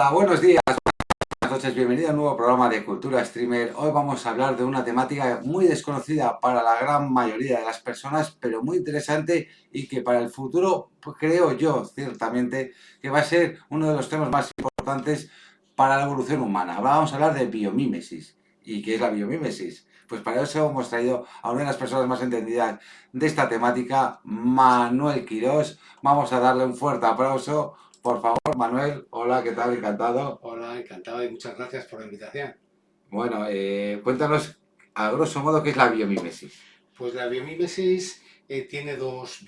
Hola, buenos días, buenas noches, bienvenido a un nuevo programa de Cultura Streamer. Hoy vamos a hablar de una temática muy desconocida para la gran mayoría de las personas, pero muy interesante y que para el futuro, pues, creo yo, ciertamente, que va a ser uno de los temas más importantes para la evolución humana. Ahora vamos a hablar de biomímesis. ¿Y qué es la biomímesis? Pues para eso hemos traído a una de las personas más entendidas de esta temática, Manuel Quirós. Vamos a darle un fuerte aplauso. Por favor, Manuel, hola, ¿qué tal? Encantado. Hola, encantado y muchas gracias por la invitación. Bueno, cuéntanos a grosso modo qué es la biomímesis. Pues la biomímesis tiene dos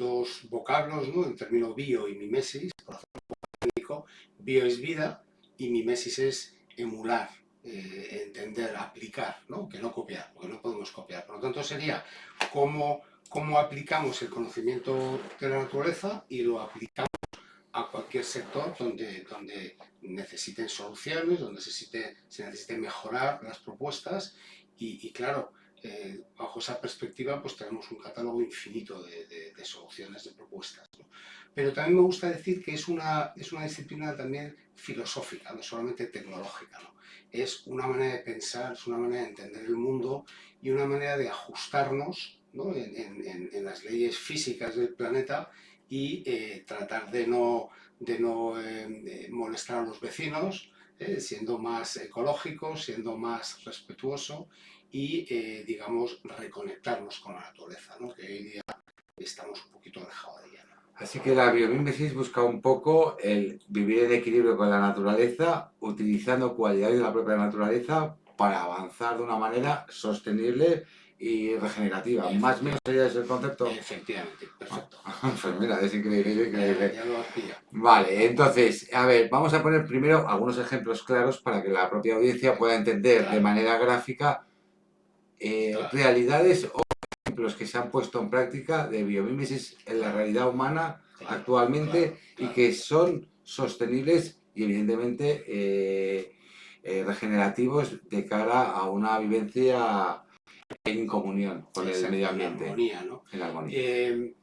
vocablos, ¿no? El término bio y mimesis. Por ejemplo, bio es vida y mimesis es emular, entender, aplicar, ¿no? Que no copiar, porque no podemos copiar. Por lo tanto, sería cómo aplicamos el conocimiento de la naturaleza y lo aplicamos a cualquier sector donde necesiten soluciones, donde se necesite mejorar las propuestas y claro, bajo esa perspectiva pues tenemos un catálogo infinito de soluciones, de propuestas, ¿no? Pero también me gusta decir que es una disciplina también filosófica, no solamente tecnológica, ¿no? Es una manera de pensar, es una manera de entender el mundo y una manera de ajustarnos, ¿no? En las leyes físicas del planeta y tratar de no molestar a los vecinos, siendo más ecológico, siendo más respetuoso y, digamos, reconectarnos con la naturaleza, ¿no? Que hoy día estamos un poquito alejados de ella, ¿no? Así que la biomímesis busca un poco el vivir en equilibrio con la naturaleza, utilizando cualidades de la propia naturaleza para avanzar de una manera sostenible y regenerativa. Más o menos sería ese el concepto. Efectivamente, perfecto. Pues mira, es increíble, es increíble. Ya lo has pillado. Vale, entonces, a ver, vamos a poner primero algunos ejemplos claros para que la propia audiencia pueda entender de Claro, manera gráfica claro, realidades o ejemplos que se han puesto en práctica de biomímesis en la realidad humana claro, actualmente claro, y claro. que son sostenibles y evidentemente regenerativos de cara a una vivencia en comunión con el Exacto, medio en ambiente, armonía, ¿no? en armonía. Eh,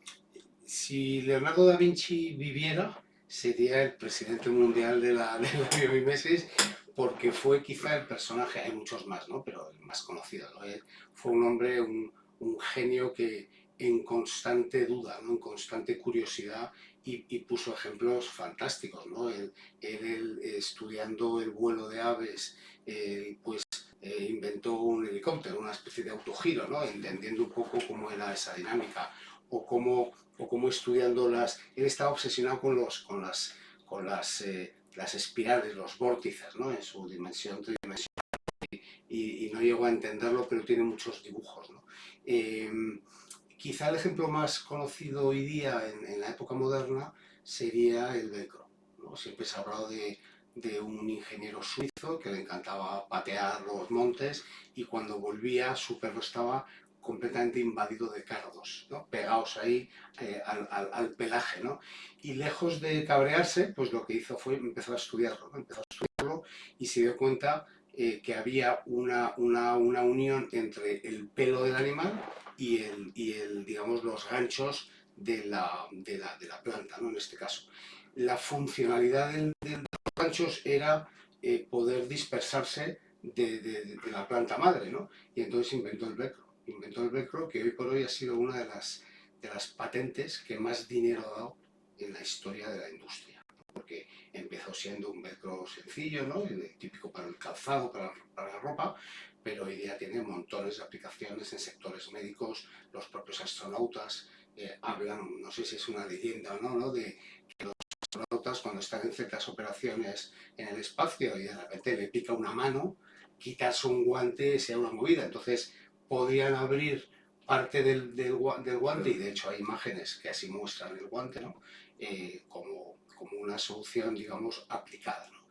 si Leonardo da Vinci viviera, sería el presidente mundial de la biomimesis, porque fue quizá el personaje, hay muchos más, ¿no? Pero el más conocido, ¿no? Fue un hombre, un genio que en constante duda, ¿no? En constante curiosidad y puso ejemplos fantásticos, ¿no? Él, estudiando el vuelo de aves, pues inventó un helicóptero, una especie de autogiro, ¿no? Entendiendo un poco cómo era esa dinámica o cómo estudiando las... Él estaba obsesionado con las espirales, los vórtices, ¿no? En su dimensión tridimensional y no llegó a entenderlo, pero tiene muchos dibujos, ¿no? Quizá el ejemplo más conocido hoy día en la época moderna sería el velcro, ¿no? Siempre se ha hablado de un ingeniero suizo que le encantaba patear los montes y cuando volvía su perro estaba completamente invadido de cardos, ¿no? Pegados ahí al pelaje, ¿no? Y lejos de cabrearse, pues lo que hizo fue empezó a estudiarlo, ¿no? Empezó a estudiarlo y se dio cuenta que había una unión entre el pelo del animal y digamos, los ganchos de la planta, ¿no? En este caso. La funcionalidad de los ganchos era poder dispersarse de la planta madre, ¿no? Y entonces inventó el velcro. Inventó el velcro que hoy por hoy ha sido una de las patentes que más dinero ha dado en la historia de la industria. Porque empezó siendo un velcro sencillo, ¿no? Típico para el calzado, para la ropa, pero hoy día tiene montones de aplicaciones en sectores médicos. Los propios astronautas hablan, no sé si es una leyenda o no, ¿no? De que los astronautas cuando están en ciertas operaciones en el espacio y de repente le pica una mano, quitarse un guante sea una movida. Entonces podían abrir parte del guante y de hecho hay imágenes que así muestran el guante, ¿no? Como una solución, digamos, aplicada, ¿no?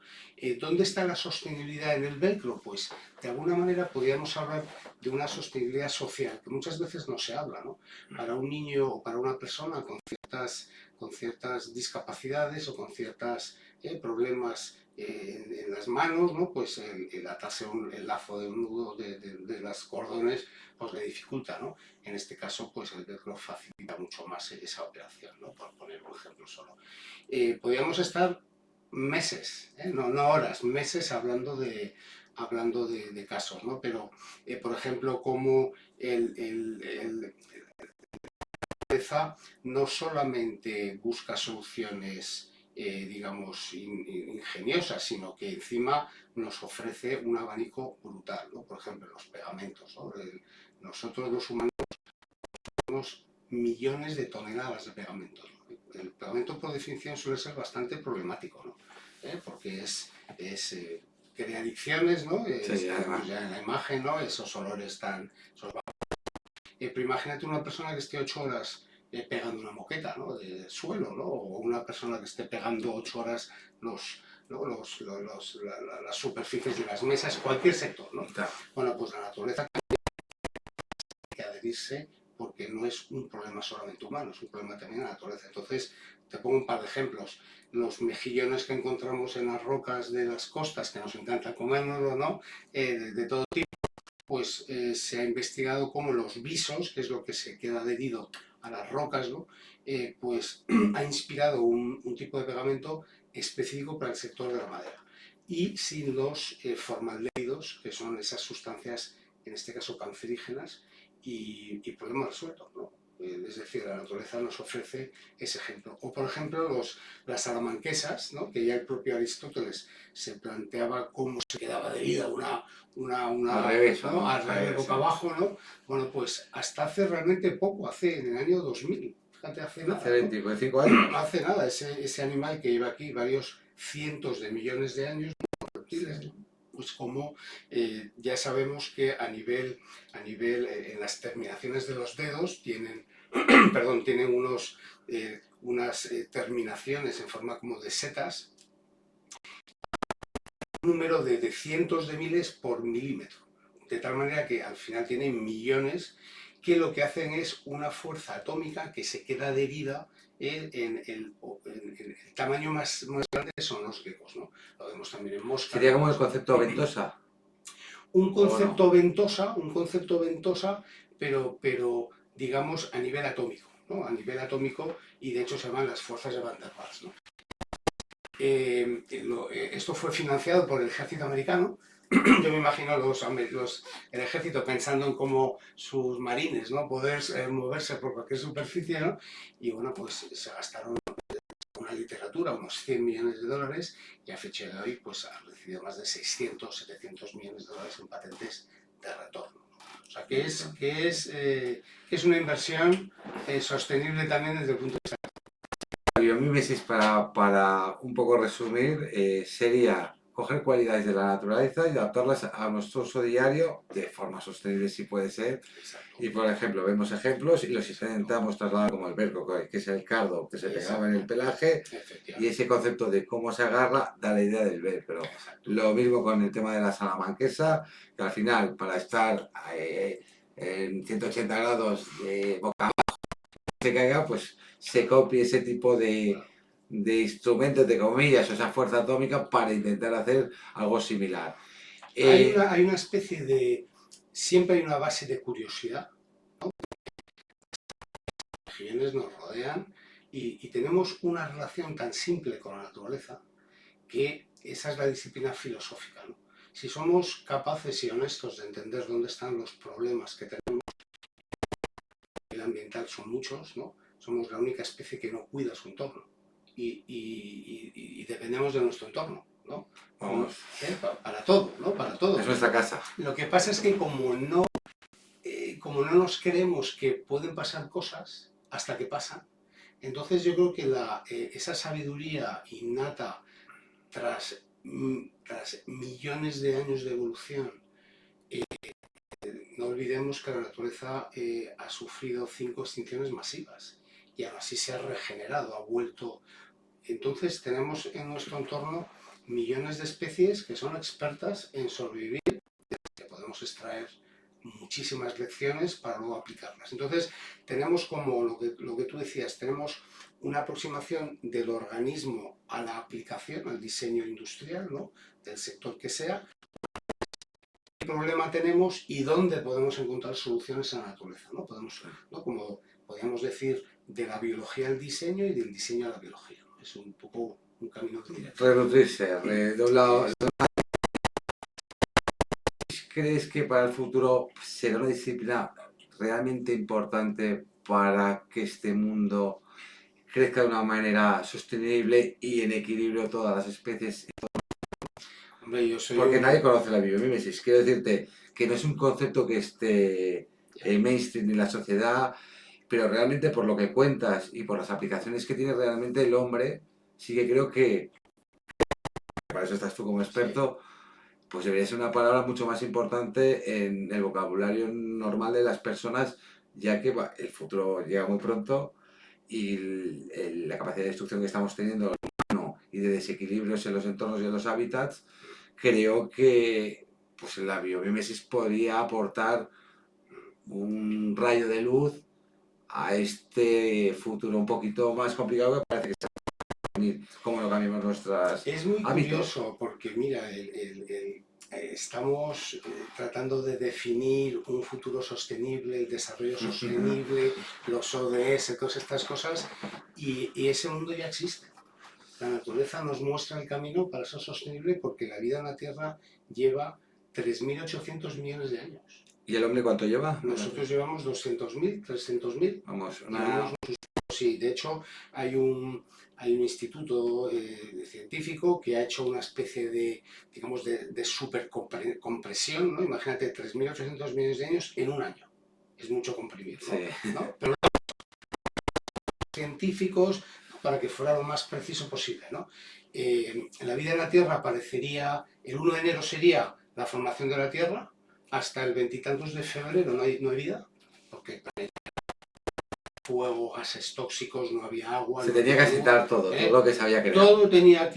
¿Dónde está la sostenibilidad en el velcro? Pues de alguna manera podríamos hablar de una sostenibilidad social, que muchas veces no se habla, ¿no? Para un niño o para una persona con ciertas discapacidades o con ciertos problemas en las manos, ¿no? Pues el atarse el lazo de un nudo de las cordones pues le dificulta, ¿no? En este caso, pues el velcro facilita mucho más esa operación, ¿no? Por poner un ejemplo solo. Podríamos estar meses, no horas, meses hablando de casos, ¿no? Pero, por ejemplo, como el no solamente busca soluciones, digamos, ingeniosas, sino que encima nos ofrece un abanico brutal, ¿no? Por ejemplo, los pegamentos, ¿no? Nosotros los humanos tenemos millones de toneladas de pegamentos, ¿no? El pegamento, por definición, suele ser bastante problemático, ¿no? Porque crea adicciones, ¿no? Sí, además. Ya en la imagen, ¿no? Esos olores tan... pero imagínate una persona que esté 8 horas pegando una moqueta, ¿no? De suelo, ¿no? O una persona que esté pegando 8 horas los, ¿no? Las superficies de las mesas, cualquier sector, ¿no? Claro. Bueno, pues la naturaleza tiene que adherirse porque no es un problema solamente humano, es un problema también de la naturaleza. Entonces, te pongo un par de ejemplos. Los mejillones que encontramos en las rocas de las costas, que nos encanta comérnoslo, ¿no? De todo tipo, pues se ha investigado cómo los visos, que es lo que se queda adherido a las rocas, ¿no? Pues ha inspirado un tipo de pegamento específico para el sector de la madera. Y sin los formaldehídos, que son esas sustancias, en este caso cancerígenas, y problema resuelto, ¿no? Es decir, la naturaleza nos ofrece ese ejemplo. O, por ejemplo, las salamanquesas, ¿no? Que ya el propio Aristóteles se planteaba cómo se quedaba adherida Al revés, ¿no? ¿no? Al revés, boca abajo, ¿no? Bueno, pues hasta hace realmente poco, en el año 2000, fíjate, hace nada, Hace ¿no? 25 años. Hace nada, ese animal que lleva aquí varios cientos de millones de años, reptiles, ¿no? Pues como ya sabemos que a nivel en las terminaciones de los dedos tienen, perdón, tienen unas terminaciones en forma como de setas, un número de cientos de miles por milímetro, de tal manera que al final tienen millones que lo que hacen es una fuerza atómica que se queda adherida en el tamaño más grande son los geckos, ¿no? Lo vemos también en moscas. Sería como el concepto ventosa. Un concepto ventosa, pero digamos a nivel atómico, ¿no? A nivel atómico, y de hecho se llaman las fuerzas de Van der Waals, ¿no? Esto fue financiado por el ejército americano. Yo me imagino el ejército pensando en cómo sus marines, ¿no? Poder moverse por cualquier superficie, ¿no? Y bueno, pues se gastaron una literatura, unos 100 millones de dólares, y a fecha de hoy pues ha recibido más de 600, 700 millones de dólares en patentes de retorno. O sea, que es una inversión sostenible también desde el punto de vista. Biomímesis, para un poco resumir, sería coger cualidades de la naturaleza y adaptarlas a nuestro uso diario de forma sostenible, si puede ser. Exacto. Y por ejemplo, vemos ejemplos y los intentamos trasladar como el velcro, que es el cardo que se pegaba en el pelaje, y ese concepto de cómo se agarra da la idea del velcro. Lo mismo con el tema de la salamanquesa, que al final, para estar en 180 grados de boca abajo, se caiga, pues se copie ese tipo de instrumentos, de comillas, o esa fuerza atómica para intentar hacer algo similar. Hay una especie de... Siempre hay una base de curiosidad, ¿no? Los mejillones nos rodean y tenemos una relación tan simple con la naturaleza que esa es la disciplina filosófica, ¿no? Si somos capaces y honestos de entender dónde están los problemas que tenemos, el ambiental son muchos, ¿no? Somos la única especie que no cuida su entorno y dependemos de nuestro entorno, ¿no? Vamos. Para todo, ¿no? Para todo. Es nuestra casa. Lo que pasa es que como no nos creemos que pueden pasar cosas hasta que pasan, entonces yo creo que esa sabiduría innata tras millones de años de evolución, no olvidemos que la naturaleza ha sufrido 5 extinciones masivas y aún así se ha regenerado, ha vuelto. Entonces tenemos en nuestro entorno millones de especies que son expertas en sobrevivir, que podemos extraer muchísimas lecciones para luego aplicarlas. Entonces tenemos como lo que tú decías, tenemos una aproximación del organismo a la aplicación, al diseño industrial, ¿no? Del sector que sea, qué problema tenemos y dónde podemos encontrar soluciones en la naturaleza, ¿no? ¿no? Como podríamos decir, de la biología al diseño y del diseño a la biología. Es un poco un camino directo. Renutrirse, de un lado. ¿Crees que para el futuro será una disciplina realmente importante para que este mundo crezca de una manera sostenible y en equilibrio todas las especies? Hombre, yo soy Porque un... nadie conoce la biomímesis. Quiero decirte que no es un concepto que esté mainstream en la sociedad, pero realmente por lo que cuentas y por las aplicaciones que tiene realmente el hombre, sí que creo que, para eso estás tú como experto, pues debería ser una palabra mucho más importante en el vocabulario normal de las personas, ya que el futuro llega muy pronto y la capacidad de destrucción que estamos teniendo y de desequilibrios en los entornos y en los hábitats, creo que pues, la biomímesis podría aportar un rayo de luz a este futuro un poquito más complicado que parece que se va a venir, cómo lo cambiamos nuestros Es muy hábitos. curioso porque, mira, estamos tratando de definir un futuro sostenible, el desarrollo sostenible, los ODS, todas estas cosas, y ese mundo ya existe. La naturaleza nos muestra el camino para ser sostenible porque la vida en la Tierra lleva 3.800 millones de años. ¿Y el hombre cuánto lleva? Nosotros llevamos 200.000, 300.000. Vamos, Llevamos, sí, de hecho hay un instituto científico que ha hecho una especie de, digamos, de supercompresión, ¿no? Imagínate 3.800 millones de años en un año. Es mucho comprimir, ¿no? Sí. ¿No? Pero los científicos, para que fuera lo más preciso posible, ¿no? La vida en la Tierra aparecería, el 1 de enero sería la formación de la Tierra, hasta el veintitantos de febrero no hay vida, porque fuego, gases tóxicos, no había agua. Se tenía que agitar todo lo que se había creado. Todo tenía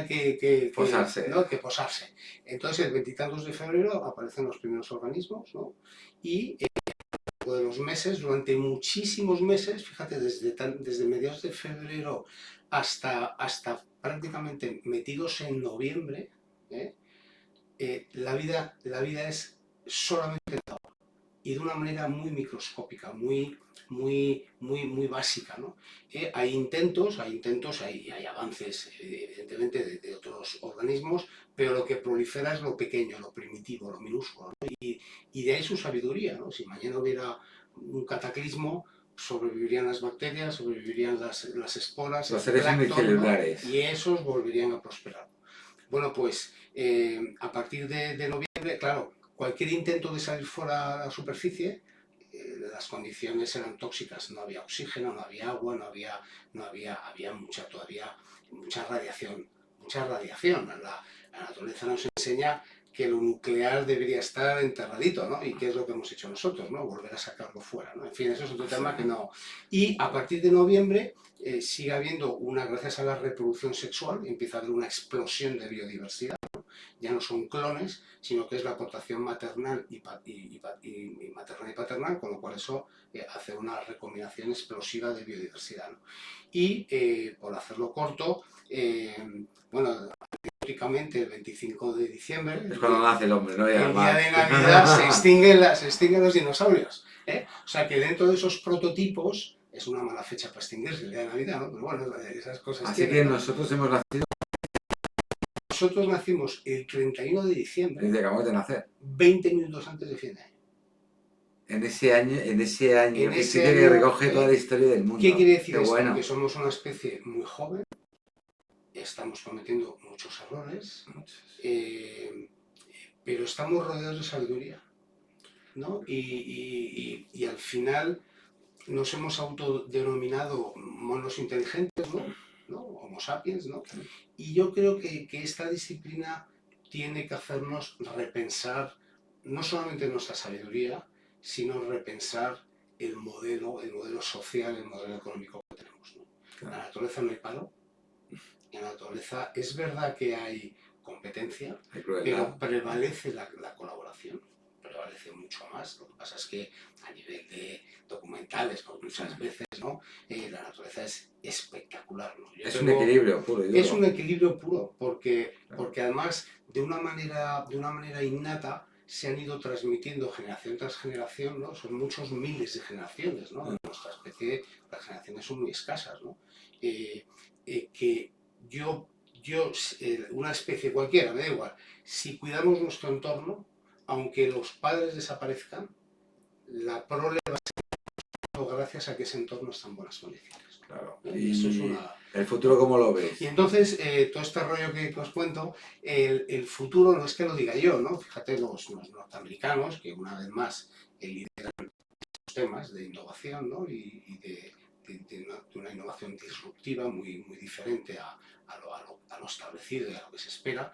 que Posarse. ¿no? Que posarse. Entonces, el veintitantos de febrero aparecen los primeros organismos, ¿no? Y de los meses, durante muchísimos meses, fíjate, desde mediados de febrero hasta prácticamente metidos en noviembre, la vida es solamente y de una manera muy microscópica, muy básica, ¿no? Hay intentos, hay avances, evidentemente, de otros organismos, pero lo que prolifera es lo pequeño, lo primitivo, lo minúsculo, ¿no? Y de ahí su sabiduría, ¿no? Si mañana hubiera un cataclismo, sobrevivirían las bacterias, sobrevivirían las esporas, los el seres plancton, unicelulares. ¿no? Y esos volverían a prosperar. Bueno, pues a partir de noviembre, claro, cualquier intento de salir fuera a la superficie, las condiciones eran tóxicas, no había oxígeno, no había agua, había todavía mucha radiación. La naturaleza nos enseña que lo nuclear debería estar enterradito, ¿no? Y qué es lo que hemos hecho nosotros, ¿no? Volver a sacarlo fuera, ¿no? En fin, eso es otro tema que no... Y a partir de noviembre sigue habiendo gracias a la reproducción sexual, empieza a haber una explosión de biodiversidad. Ya no son clones, sino que es la aportación maternal y paternal, con lo cual eso hace una recombinación explosiva de biodiversidad, ¿no? Y por hacerlo corto, bueno, teóricamente el 25 de diciembre, es cuando nace el hombre, ¿no? el día de Navidad, se extinguen los dinosaurios, ¿eh? O sea que dentro de esos prototipos, es una mala fecha para extinguirse el día de Navidad, ¿no? Pero bueno, esas cosas así tienen, que ¿no? nosotros hemos nacido. Nosotros nacimos el 31 de diciembre. Desde que acabamos de nacer. 20 minutos antes de fin de año. En ese año que recoge toda la historia del mundo. ¿Qué quiere decir esto? Bueno. Que somos una especie muy joven, estamos cometiendo muchos errores, pero estamos rodeados de sabiduría, ¿no? Y al final nos hemos autodenominado monos inteligentes, ¿no? Homo sapiens, ¿no? Y yo creo que esta disciplina tiene que hacernos repensar no solamente nuestra sabiduría, sino repensar el modelo social, el modelo económico que tenemos, ¿no? En la naturaleza no hay palo, en la naturaleza es verdad que hay competencia, pero prevalece la colaboración, prevalece mucho más. Lo que pasa es que a nivel de documentales, pues muchas veces, ¿no? La naturaleza es espectacular, ¿no? Un equilibrio puro y duro. Es un equilibrio puro, porque además de una manera innata se han ido transmitiendo generación tras generación, ¿no? Son muchos miles de generaciones, ¿no? En nuestra especie las generaciones son muy escasas, ¿no? Que una especie cualquiera, me da igual, si cuidamos nuestro entorno, aunque los padres desaparezcan, la prole va a ser gracias a que ese entorno está en buenas condiciones. Claro. Y eso es ¿Y una... el futuro cómo lo ves? Y entonces, todo este rollo que os cuento, el futuro no es que lo diga yo, ¿no? Fíjate, los norteamericanos, que una vez más lideran los temas de innovación, ¿no? Y de una innovación disruptiva muy diferente a lo establecido y a lo que se espera,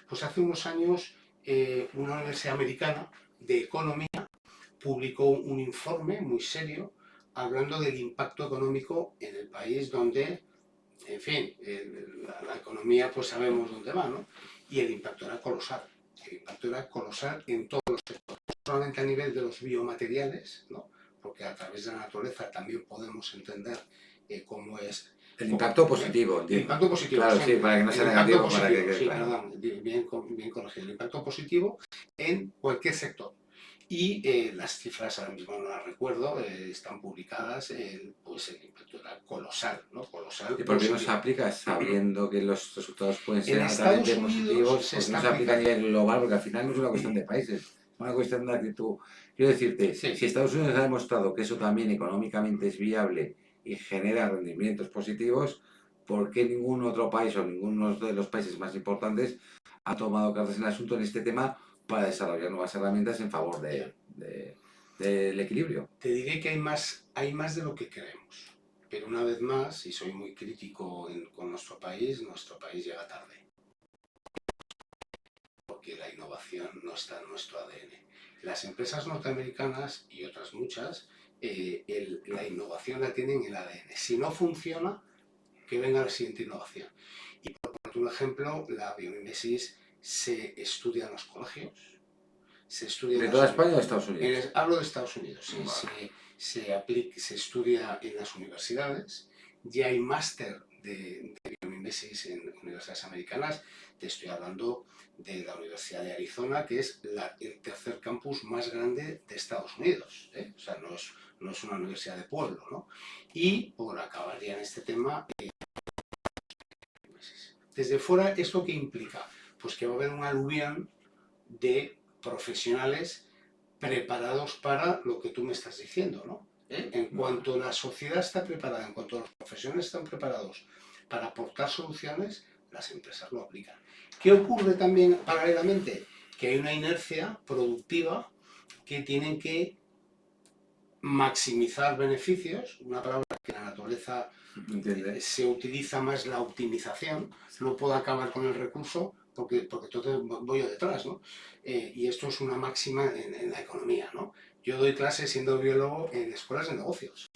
pues hace unos años una universidad americana de economía publicó un informe muy serio hablando del impacto económico en el país donde, en fin, la economía pues sabemos dónde va, ¿no? Y el impacto era colosal. El impacto era colosal en todos los sectores, no solamente a nivel de los biomateriales, ¿no? Porque a través de la naturaleza también podemos entender cómo es... El impacto positivo, El entiendo. impacto positivo, Claro, sí, siempre. para que no El sea impacto negativo, para que positivo, quede sí, claro. perdón, bien corregido. El impacto positivo en cualquier sector. Y las cifras ahora mismo no las recuerdo, están publicadas, pues el impacto era colosal, ¿no? Colosal. ¿Y por qué no se positivo. aplica sabiendo que los resultados pueden En ser Estados altamente Unidos positivos? se ¿Por qué no está se aplica a aplicando. nivel global? Porque al final no es una cuestión de países, es una cuestión de actitud. Quiero decirte, si Sí, Estados Unidos ha demostrado que eso también económicamente es viable y genera rendimientos positivos, ¿por qué ningún otro país o ninguno de los países más importantes ha tomado cartas en el asunto en este tema para desarrollar nuevas herramientas en favor ya. del equilibrio? Te diré que hay más de lo que creemos. Pero una vez más, y soy muy crítico con nuestro país llega tarde. Porque la innovación no está en nuestro ADN. Las empresas norteamericanas y otras muchas, la innovación la tienen en el ADN. Si no funciona, que venga la siguiente innovación. Y por un ejemplo, la biomimesis se estudia en los colegios, se estudia en ¿De las toda España o de Estados Unidos? hablo de Estados Unidos, sí, Vale. se estudia en las universidades, ya hay máster de biomimesis en universidades americanas, te estoy hablando de la Universidad de Arizona, que es el tercer campus más grande de Estados Unidos, ¿eh? O sea, no es una universidad de pueblo, ¿no? Y por acabar ya en este tema, desde fuera, ¿esto qué implica? Pues que va a haber un aluvión de profesionales preparados para lo que tú me estás diciendo, ¿no? En cuanto la sociedad está preparada, en cuanto los profesionales están preparados para aportar soluciones, las empresas lo aplican. ¿Qué ocurre también paralelamente? Que hay una inercia productiva que tienen que maximizar beneficios, una palabra que en la naturaleza se utiliza más la optimización, no puedo acabar con el recurso porque entonces voy yo detrás, ¿no? Y esto es una máxima en la economía, ¿no? Yo doy clases siendo biólogo en escuelas de negocios.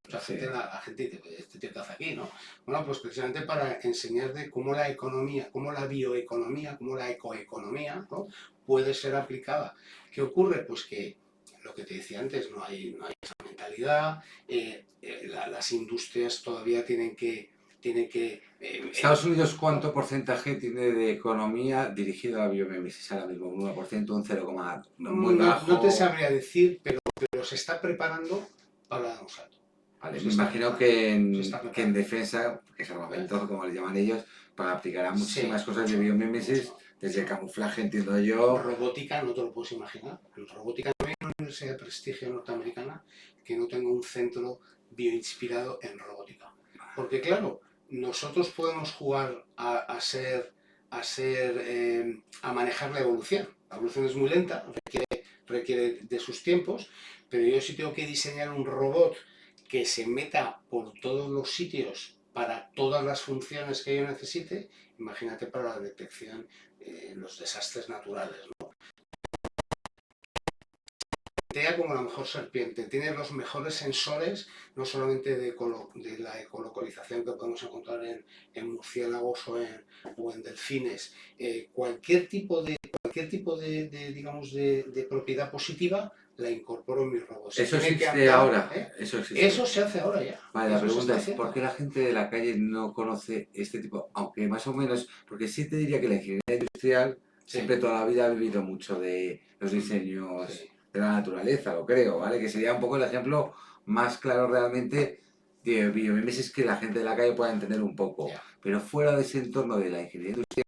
La gente dice, ¿este tío qué hace aquí, no? Bueno, pues precisamente para enseñar de cómo la economía, cómo la bioeconomía, cómo la ecoeconomía, ¿no? Puede ser aplicada. ¿Qué ocurre? Pues que lo que te decía antes, no hay esa mentalidad, las industrias todavía tienen que... ¿Estados Unidos cuánto porcentaje tiene de economía dirigido a la biomimesis ahora mismo? ¿Un 1%, un 0, muy no te bajo? sabría decir, pero se está preparando para dar un salto. Vale, Se me está imagino preparando, que se está que en preparando. defensa, que es armamento, como le llaman ellos, para aplicar a Sí, muchísimas cosas de mucho, biomimesis, mucho, desde el mucho. camuflaje, entiendo yo. Robótica, no te lo puedes imaginar. En robótica no hay una universidad de prestigio norteamericana que no tenga un centro bioinspirado en robótica. Porque claro, nosotros podemos jugar a manejar la evolución. La evolución es muy lenta, requiere de sus tiempos, pero yo sí tengo que diseñar un robot que se meta por todos los sitios para todas las funciones que yo necesite. Imagínate para la detección los desastres naturales, ¿no? Como la mejor serpiente, tiene los mejores sensores, no solamente de la ecolocalización que podemos encontrar en murciélagos o en delfines, cualquier tipo digamos, de propiedad positiva la incorporo en mi robot. Se Eso tiene que existe andar, ahora, eso eso existe. se hace ahora ya. Vale, la Eso se pregunta está es, ¿por haciendo. qué la gente de la calle no conoce este tipo? Aunque más o menos, porque sí te diría que la ingeniería industrial Sí, siempre toda la vida ha vivido mucho de los diseños sí. de la naturaleza, lo creo, ¿vale? Que sería un poco el ejemplo más claro realmente de biomimesis que la gente de la calle pueda entender un poco, Ya. pero fuera de ese entorno de la ingeniería industrial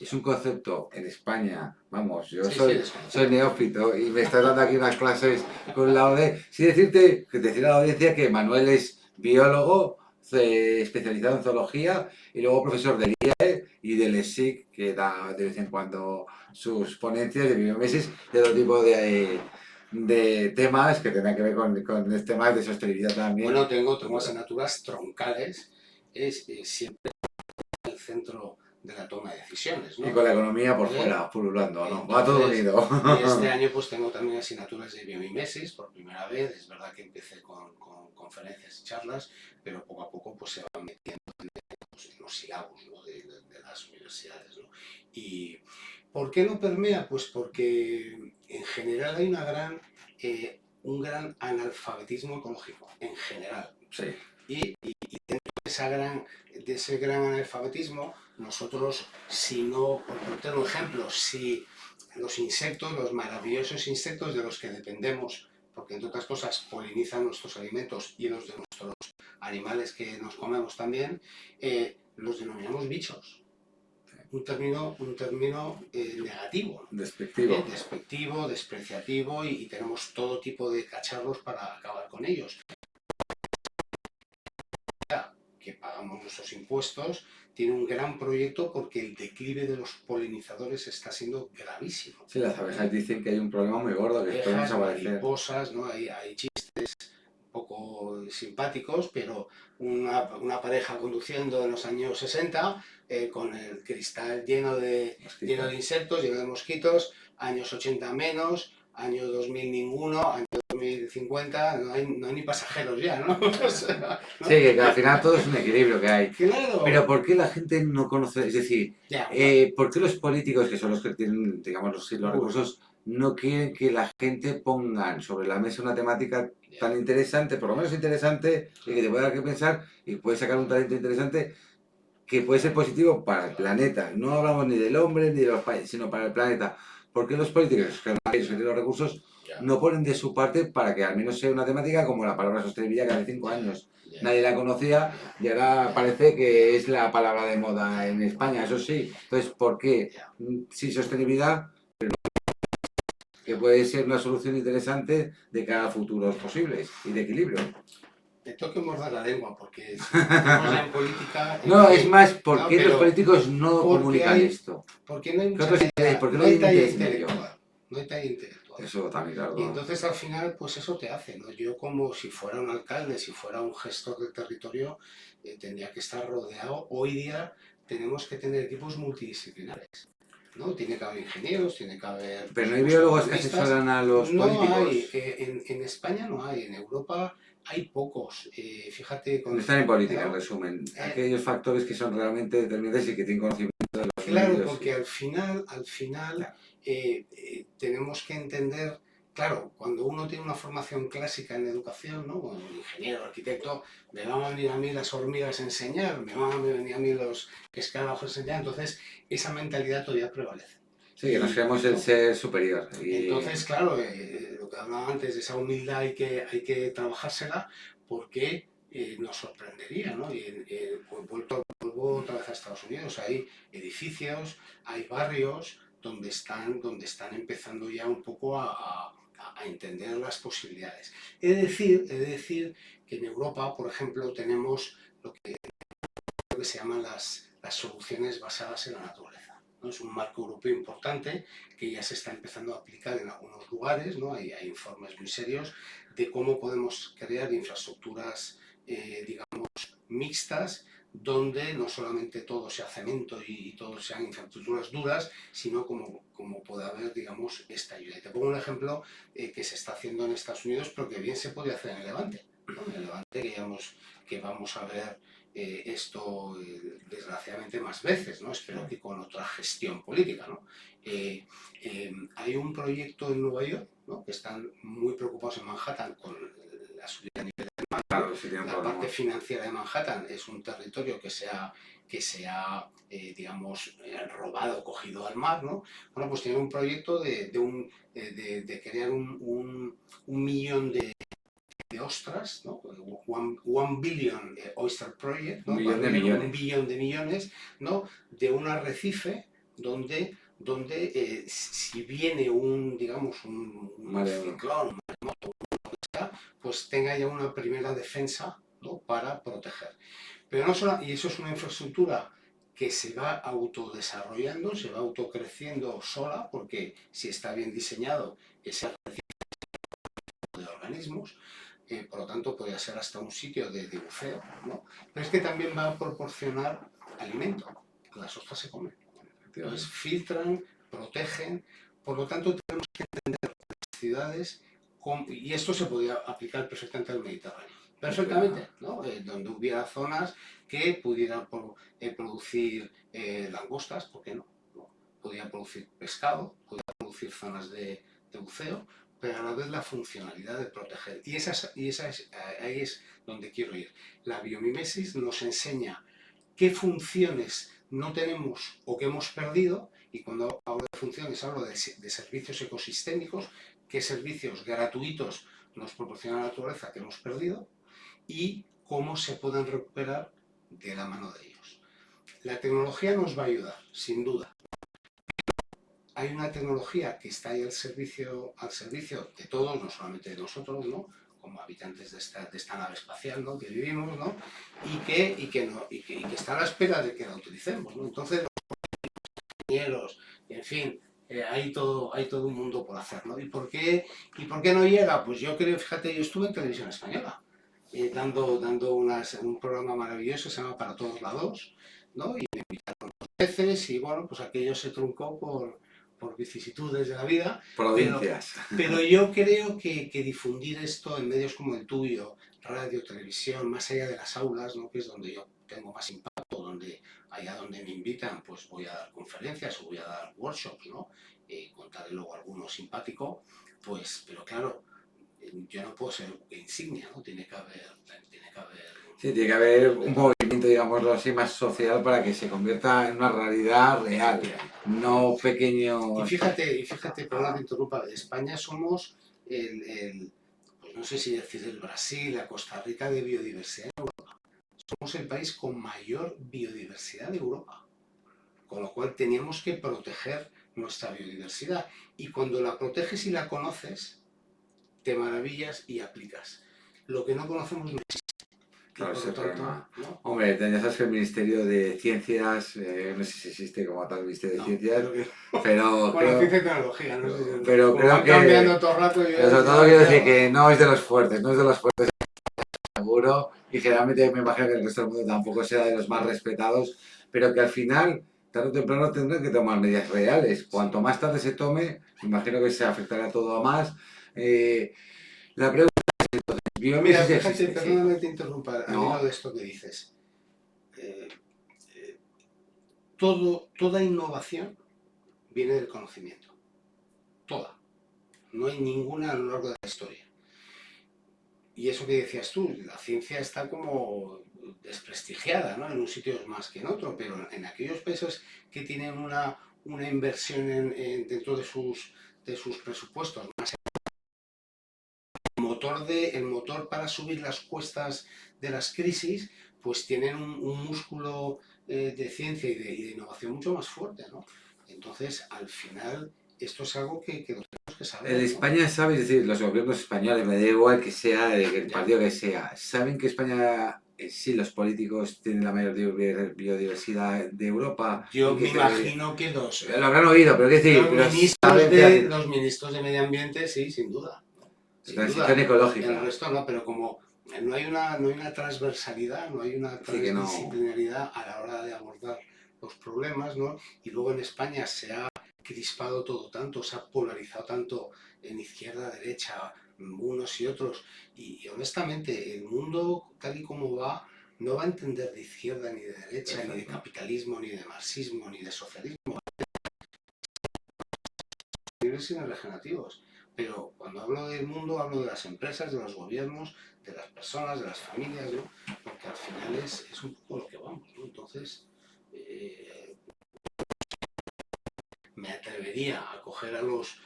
es un concepto en España, vamos, yo Sí, sí, soy desconocido. neófito y me estás dando aquí unas clases con la ODE. Sí decir a la audiencia que Manuel es biólogo especializado en zoología y luego profesor del IAE y del ESIC, que da de vez en cuando sus ponencias de biomeses de todo tipo de temas que tendrán que ver con temas de sostenibilidad también. Bueno, tengo asignaturas troncales, siempre el centro de la toma de decisiones, ¿no? Y con la economía por ¿Eh? fuera, pululando, ¿no? Entonces, Va todo unido. y este año pues tengo también asignaturas de biomimesis por primera vez. Es verdad que empecé con conferencias y charlas, pero poco a poco pues se van metiendo en los sílabos, ¿no? de las universidades, ¿no? ¿Y por qué no permea? Pues porque en general hay un gran analfabetismo ecológico, en general. Sí. Y de ese gran analfabetismo, nosotros, si no, por poner un ejemplo, si los insectos, los maravillosos insectos de los que dependemos, porque entre otras cosas polinizan nuestros alimentos y los de nuestros animales que nos comemos también, los denominamos bichos. Un término negativo, Despectivo. despectivo, despreciativo, y tenemos todo tipo de cacharros para acabar con ellos. Que pagamos nuestros impuestos, tiene un gran proyecto porque el declive de los polinizadores está siendo gravísimo. Sí, las abejas dicen que hay un problema muy gordo, que pueden Abejas, desaparecer. mariposas, ¿no? Hay chistes un poco simpáticos, pero una pareja conduciendo en los años 60 con el cristal lleno de insectos, lleno de mosquitos, años 80 menos, año 2000 ninguno, año 2050 no hay ni pasajeros ya, ¿no? O sea, ¿no? Sí, que al final todo es un equilibrio que hay. Claro. Pero ¿por qué la gente no conoce? Es decir, Ya, ¿por qué los políticos, que son los que tienen, digamos, los recursos, no quieren que la gente pongan sobre la mesa una temática tan interesante, por lo menos interesante, y que te pueda dar que pensar y puedes sacar un talento interesante que puede ser positivo para el planeta? No hablamos ni del hombre ni de los países, sino para el planeta. ¿Por qué los políticos, que son aquellos que tienen los recursos, no ponen de su parte para que al menos sea una temática como la palabra sostenibilidad, que hace 5 años nadie la conocía y ahora parece que es la palabra de moda en España, eso sí? Entonces, ¿por qué? Sí, sostenibilidad, pero que puede ser una solución interesante de cara a futuros posibles y de equilibrio. Te tengo que morder la lengua porque si estamos en política... No, es más, ¿por qué los políticos no comunican esto? Porque no hay mucha ¿Por qué no hay hay talla interés en ello? intelectual. No hay talla intelectual. Eso también, claro. Y entonces al final, pues eso te hace, ¿no? Yo como si fuera un alcalde, si fuera un gestor del territorio, tendría que estar rodeado. Hoy día tenemos que tener equipos multidisciplinares, ¿no? Tiene que haber ingenieros, tiene que haber... Pero no hay biólogos que asesoran a los políticos. No hay, en España no hay, en Europa hay pocos. Fíjate... No están en política, en resumen. Aquellos factores que son realmente determinantes y que tienen conocimiento de los Claro, medios, porque al final tenemos que entender, claro, cuando uno tiene una formación clásica en educación, ¿no? Un ingeniero, arquitecto, me van a venir a mí las hormigas a enseñar, me van a venir a mí los escarabajos a enseñar, entonces esa mentalidad todavía prevalece. Sí, que nos creemos el ser superior. Entonces, claro, lo que hablaba antes, esa humildad hay que trabajársela porque nos sorprendería, ¿no? Pues vuelvo otra vez a Estados Unidos, hay edificios, hay barrios donde están empezando ya un poco a entender las posibilidades. He de decir que en Europa, por ejemplo, tenemos lo que se llaman las soluciones basadas en la naturaleza. ¿No? Es un marco europeo importante que ya se está empezando a aplicar en algunos lugares, ¿no? Hay informes muy serios de cómo podemos crear infraestructuras, digamos, mixtas, donde no solamente todo sea cemento y todo sean infraestructuras duras, sino como puede haber, digamos, esta ayuda. Y te pongo un ejemplo que se está haciendo en Estados Unidos, pero que bien se podría hacer en el Levante. ¿No? En el Levante que vamos a ver esto desgraciadamente más veces, ¿no? Espero que con otra gestión política, ¿no? Hay un proyecto en Nueva York, ¿no? Que están muy preocupados en Manhattan con la subida a nivel del mar. Claro, la parte financiera de Manhattan es un territorio que se ha digamos, robado, cogido al mar, ¿no? Bueno, pues tiene un proyecto de crear un millón de ostras, ¿no? One Billion Oyster Project, ¿no? Un billón de millones. Un billón de millones, ¿no? De un arrecife donde si viene digamos, un ciclón, un maremoto, pues tenga ya una primera defensa, ¿no? Para proteger. Pero no solo, y eso es una infraestructura que se va autodesarrollando, se va autocreciendo sola, porque si está bien diseñado, ese de organismos, por lo tanto podría ser hasta un sitio de buceo, ¿no? Pero es que también va a proporcionar alimento, las ostras se comen. Entonces filtran, protegen, por lo tanto tenemos que entender las ciudades, y esto se podría aplicar perfectamente al Mediterráneo. Perfectamente, ¿no? Donde hubiera zonas que pudieran producir langostas, ¿por qué no? Podrían producir pescado, podrían producir zonas de buceo, pero a la vez la funcionalidad de proteger. Y ahí es donde quiero ir. La biomimesis nos enseña qué funciones no tenemos o que hemos perdido, y cuando hablo de funciones hablo de servicios ecosistémicos, qué servicios gratuitos nos proporciona la naturaleza que hemos perdido y cómo se pueden recuperar de la mano de ellos. La tecnología nos va a ayudar, sin duda. Hay una tecnología que está ahí al servicio de todos, no solamente de nosotros, ¿no? Como habitantes de esta nave espacial, ¿no? Que vivimos, ¿no? Y que está a la espera de que la utilicemos, ¿no? Entonces, los ingenieros, en fin, hay todo un mundo por hacer, ¿no? ¿Y por qué no llega? Pues yo creo, fíjate, yo estuve en Televisión Española, dando un programa maravilloso que se llama Para Todos Lados, ¿no? Y me invitaron dos veces y bueno, pues aquello se truncó por vicisitudes de la vida. Provincias. Pero yo creo que difundir esto en medios como el tuyo, radio, televisión, más allá de las aulas, ¿no? Que es donde yo tengo más impacto, allá donde me invitan, pues voy a dar conferencias o voy a dar workshops, ¿no? Contaré luego alguno simpático, pues, pero claro, yo no puedo ser insignia, ¿no? Tiene que haber Sí, tiene que haber un movimiento, digámoslo así, más social para que se convierta en una realidad real, no pequeño. Y fíjate, perdón que interrumpa, España somos pues no sé si decir el Brasil, la Costa Rica de biodiversidad en Europa. Somos el país con mayor biodiversidad de Europa, con lo cual teníamos que proteger nuestra biodiversidad. Y cuando la proteges y la conoces, te maravillas y aplicas. Lo que no conocemos no existe. Claro, ese problema. ¿no? Hombre, ya sabes que el Ministerio de Ciencias, no sé si existe como tal Ministerio de Ciencias, pero bueno, ciencia y tecnología, no sé si pero creo que cambiando todo el rato. Pero sobre todo quiero decir que no es de los fuertes, seguro, y generalmente me imagino que el resto del mundo tampoco será de los más respetados, pero que al final, tarde o temprano, tendrán que tomar medidas reales. Cuanto más tarde se tome, me imagino que se afectará todo a más. La pregunta es entonces, mira, biomimesis fíjate, existe, perdóname que te interrumpa, al No. hilo de esto que dices. Toda innovación viene del conocimiento. Toda. No hay ninguna a lo largo de la historia. Y eso que decías tú, la ciencia está como desprestigiada, ¿no? En unos sitios más que en otros, pero en aquellos países que tienen una inversión dentro de sus presupuestos, más el motor para subir las cuestas de las crisis, pues tienen un músculo de ciencia y de innovación mucho más fuerte, ¿no? Entonces, al final, esto es algo que lo tenemos que saber, En ¿no? España, ¿sabes? Es decir, los gobiernos españoles, me da igual que sea, el partido que sea, ¿saben que España, sí, los políticos tienen la mayor biodiversidad de Europa? Yo Y que me imagino que lo habrán oído, pero qué decir, los ministros de Medio Ambiente, sí, sin duda. Sin transición duda. ecológica. El resto no, pero como no hay una transversalidad, no hay una transdisciplinaridad a la hora de abordar los problemas, ¿no? Y luego en España se ha crispado todo tanto, se ha polarizado tanto en izquierda, derecha, unos y otros. Y honestamente, el mundo tal y como va, no va a entender de izquierda ni de derecha, ni de capitalismo, ni de marxismo, ni de socialismo. Sin regenerativos. Pero cuando hablo del mundo, hablo de las empresas, de los gobiernos, de las personas, de las familias, ¿no? Porque al final es un poco lo que vamos, ¿no? Entonces, me atrevería a coger a los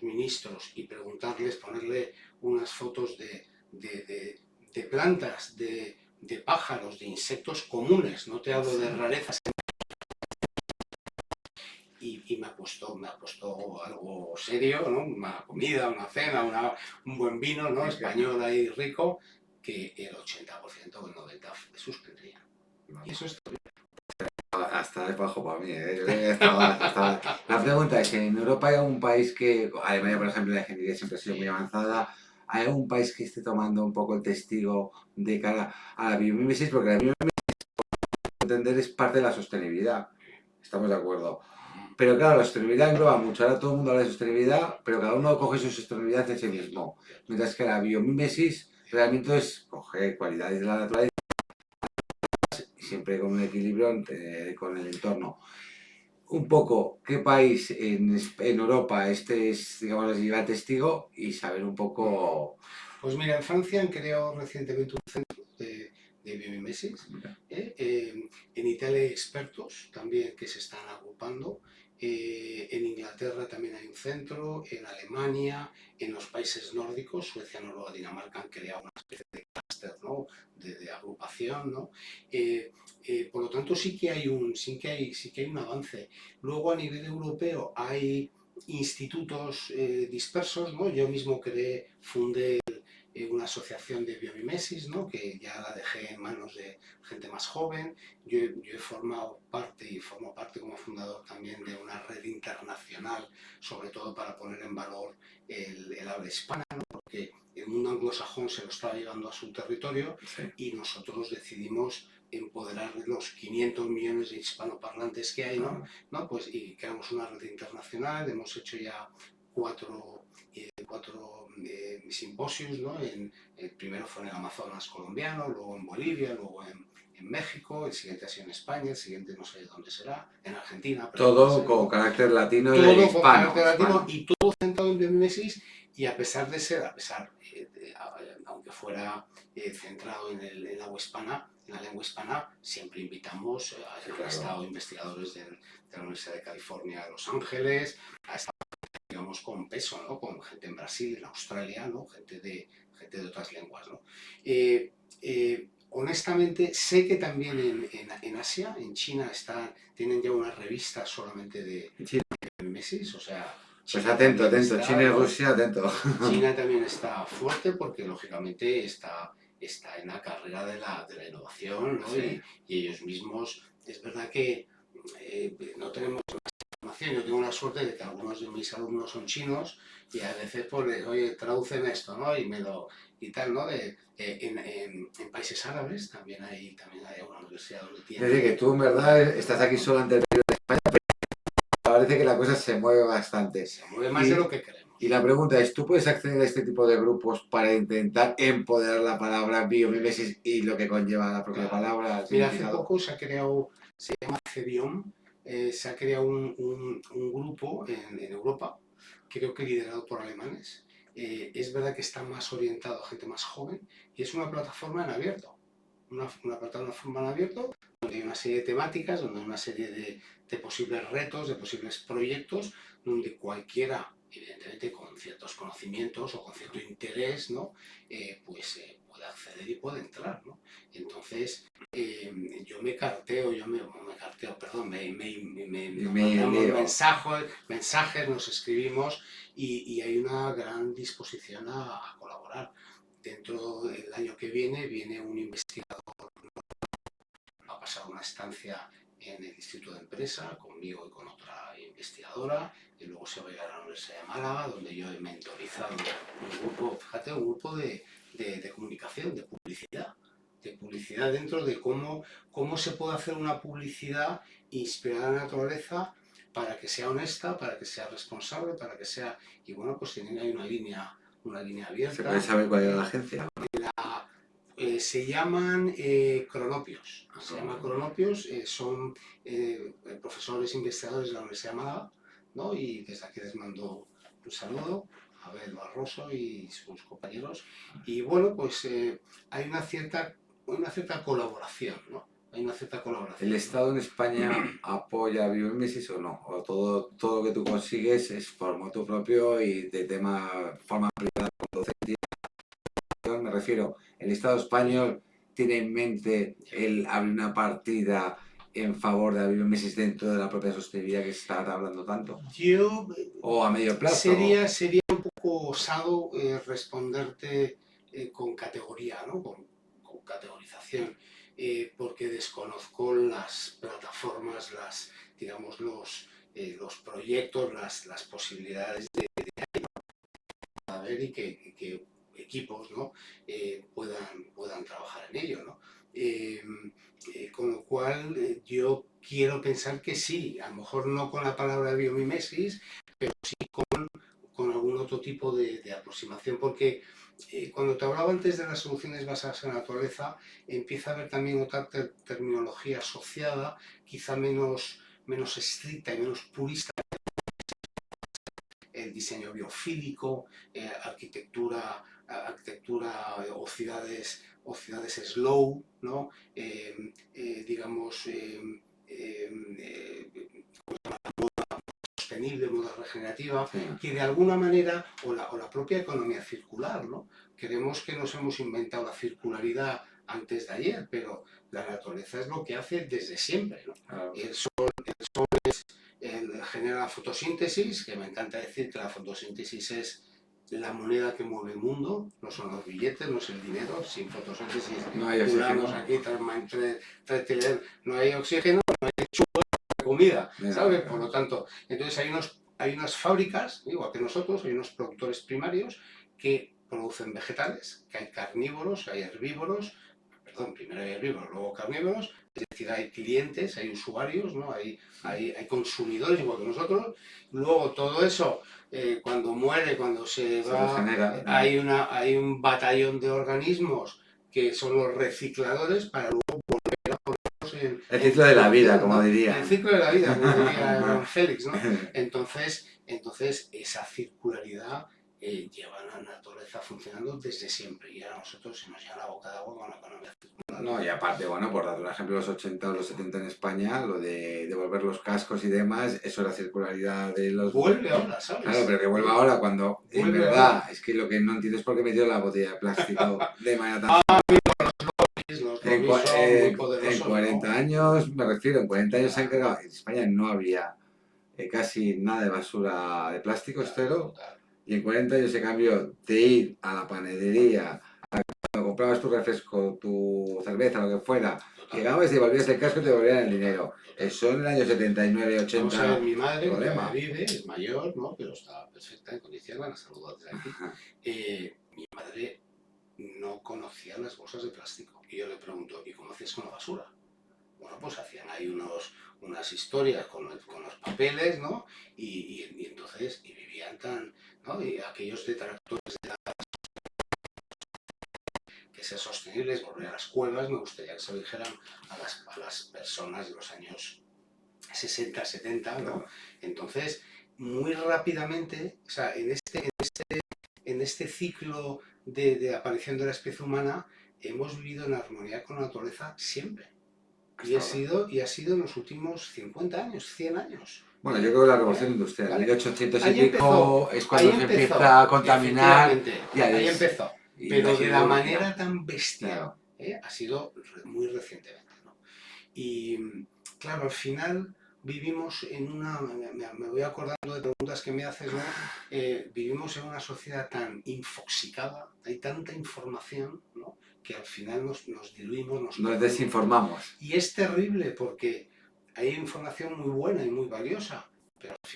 ministros y preguntarles, ponerle unas fotos de de plantas, de pájaros, de insectos comunes, no te hablo de rarezas. Y me ha puesto algo serio, ¿no? Una comida, una cena, un buen vino, ¿no? Español ahí rico, que el 80% o el 90% suspendría. Y eso es hasta es bajo para mí, ¿eh? La pregunta es, ¿en Europa hay algún país que, Alemania por ejemplo, la ingeniería siempre ha sido muy avanzada, hay algún país que esté tomando un poco el testigo de cara a la biomímesis? Porque la biomímesis, entender, es parte de la sostenibilidad, estamos de acuerdo. Pero claro, la sostenibilidad engloba mucho, ahora todo el mundo habla de sostenibilidad, pero cada uno coge su sostenibilidad de sí mismo. Mientras que la biomímesis realmente es coger cualidades de la naturaleza, siempre con un equilibrio con el entorno. Un poco qué país en Europa este es, digamos, lleva testigo y saber un poco... Pues mira, en Francia han creado recientemente un centro de biomímesis. En Italia hay expertos también que se están agrupando. En Inglaterra también hay un centro, en Alemania, en los países nórdicos, Suecia, Noruega, Dinamarca, han creado una especie de clúster, ¿no? de agrupación, ¿no? Por lo tanto sí que hay un avance. Luego a nivel europeo hay institutos dispersos, ¿no? Yo mismo fundé una asociación de biomimesis, ¿no? Que ya la dejé en manos de gente más joven. Yo he formado parte y formo parte como fundador también de una red internacional, sobre todo para poner en valor el habla hispana, ¿no? Porque el mundo anglosajón se lo estaba llevando a su territorio, sí, y nosotros decidimos empoderar de los 500 millones de hispanoparlantes que hay, ¿no? ¿No? Pues, y creamos una red internacional, hemos hecho ya cuatro simposios, ¿no? El primero fue en el Amazonas colombiano, luego en Bolivia, luego en México, el siguiente ha sido en España, el siguiente no sé dónde será, en Argentina. Todo con carácter latino todo e hispano. Todo con carácter latino y todo centrado en biomímesis, y a pesar de ser, aunque fuera centrado en la lengua hispana, siempre invitamos han estado investigadores de la Universidad de California de Los Ángeles, ha estado, digamos, con peso, ¿no? Con gente en Brasil, en Australia, ¿no? Gente de otras lenguas, ¿no? Honestamente, sé que también en Asia, en China, tienen ya una revista solamente de biomímesis, o sea... Pues atento, China y Rusia, atento. China también está fuerte porque, lógicamente, está en la carrera de la innovación, ¿no? Sí. Y ellos mismos, es verdad que no tenemos información. Yo tengo la suerte de que algunos de mis alumnos son chinos y a veces, pues, oye, traducen esto, ¿no? Y tal, ¿no? En países árabes también hay una universidad donde tienen... Es decir, que tú en verdad estás aquí solo ante el periodo de España, pero parece que la cosa se mueve bastante. Se mueve más de lo que queremos. Y la pregunta es, ¿tú puedes acceder a este tipo de grupos para intentar empoderar la palabra biomímesis y lo que conlleva la propia palabra? Mira, hace poco se llama CEBIOM, se ha creado un grupo en Europa, creo que liderado por alemanes. Es verdad que está más orientado a gente más joven y es una plataforma en abierto. Una plataforma en abierto donde hay una serie de temáticas, donde hay una serie de posibles retos, de posibles proyectos, donde cualquiera, evidentemente con ciertos conocimientos o con cierto interés, ¿no? Puede acceder y puede entrar, ¿no? Entonces, yo me mandamos mensajes, nos escribimos y hay una gran disposición a colaborar. Dentro del año que viene un investigador a pasar una estancia en el Instituto de Empresa conmigo y con otra investigadora, y luego se va a ir a la Universidad de Málaga, donde yo he mentorizado un grupo de comunicación, de publicidad dentro de cómo se puede hacer una publicidad inspirada en la naturaleza para que sea honesta, para que sea responsable, para que sea... Y bueno, pues tienen ahí una línea abierta. ¿Se puede saber cuál es la agencia? Se llaman Cronopios. Se llama Cronopios, son profesores investigadores de la Universidad de Málaga, ¿no? Y desde aquí les mando un saludo a Abel Barroso y sus compañeros. Y bueno, pues hay una cierta colaboración, ¿no? Hay una cierta colaboración. ¿El Estado en España apoya biomímesis o no? ¿O todo lo que tú consigues es por motu propio y de forma privada con docencia? me refiero, el Estado español tiene en mente el abrir una partida en favor de la biomimesis dentro de la propia sostenibilidad que se está hablando tanto? Yo ¿O a medio plazo? sería un poco osado responderte con categoría, ¿no? Con categorización, porque desconozco las plataformas, digamos, los proyectos, las posibilidades de ver y que equipos, ¿no? puedan trabajar en ello, ¿no? Con lo cual yo quiero pensar que sí, a lo mejor no con la palabra biomimesis, pero sí con algún otro tipo de aproximación, porque cuando te hablaba antes de las soluciones basadas en la naturaleza, empieza a haber también otra terminología asociada, quizá menos estricta y menos purista, el diseño biofílico, arquitectura o ciudades slow, ¿no? Digamos, sostenible, moda regenerativa, Sí. que de alguna manera, o la propia economía circular, ¿no? Creemos que nos hemos inventado la circularidad antes de ayer, pero la naturaleza es lo que hace desde siempre, ¿no? Claro. El sol genera la fotosíntesis, que me encanta decir que la fotosíntesis es la moneda que mueve el mundo, no son los billetes, no es el dinero, sin fotosíntesis No hay oxígeno. aquí, no hay oxígeno, no hay comida, ¿sabes? Por lo tanto, entonces hay unas fábricas, igual que nosotros, hay unos productores primarios que producen vegetales, que hay carnívoros, hay herbívoros, perdón, primero hay herbívoros, luego carnívoros, es decir, hay clientes, hay usuarios, ¿no? hay consumidores igual que nosotros, luego todo eso, cuando muere, cuando se va, regenera. hay un batallón de organismos que son los recicladores para luego volver a ponerlos el ciclo de la vida, ¿no? como diría. El ciclo de la vida, como diría don Félix, ¿no? Entonces esa circularidad lleva a la naturaleza funcionando desde siempre y a nosotros se nos llena la boca de agua con la economía circular. No, y aparte, bueno, por dar un ejemplo, los 80 o los 70 en España, lo de devolver los cascos y demás, eso era circularidad de los... Vuelve ahora, ¿sabes? Claro, pero que vuelva ahora cuando, en Vuelve verdad, ahora. es que lo que no entiendo es por qué metió la botella de plástico de manera tan... Los lobbies son muy poderosos, en 40 ¿no? años, me refiero, en 40 años se han cargado. En España no había casi nada de basura de plástico, cero. Y en 40 años se cambió de ir a la panadería, cuando comprabas tu refresco, tu cerveza, lo que fuera, llegabas y devolvías el casco y te devolvían el dinero. Eso en el año 79, 80. Vamos a ver, mi madre, problema. que vive, es mayor, ¿no? Pero está perfecta en condiciones, la saludo desde aquí. Mi madre no conocía las bolsas de plástico. Y yo le pregunto, ¿y cómo hacías con la basura? Bueno, pues hacían ahí unas historias con los papeles, ¿no? Y entonces, y vivían tan, ¿no? Y aquellos detractores de que ser sostenibles, volver a las cuevas, me gustaría que se lo dijeran a las personas de los años 60, 70, ¿no? Entonces, muy rápidamente, o sea, en este ciclo de aparición de la especie humana, hemos vivido en armonía con la naturaleza siempre. Y ha sido en los últimos 50 años, 100 años. Bueno, yo creo que la revolución industrial, ¿Vale? 1800 y Ahí pico, es cuando se empieza a contaminar. Ahí empezó. Pero de la manera tan bestial, claro. Ha sido muy recientemente, ¿no? Y claro, al final vivimos en una, me voy acordando de preguntas que me haces, ¿no? Vivimos en una sociedad tan infoxicada, hay tanta información, ¿no? Que al final nos diluimos, nos desinformamos. Y es terrible porque hay información muy buena y muy valiosa, pero al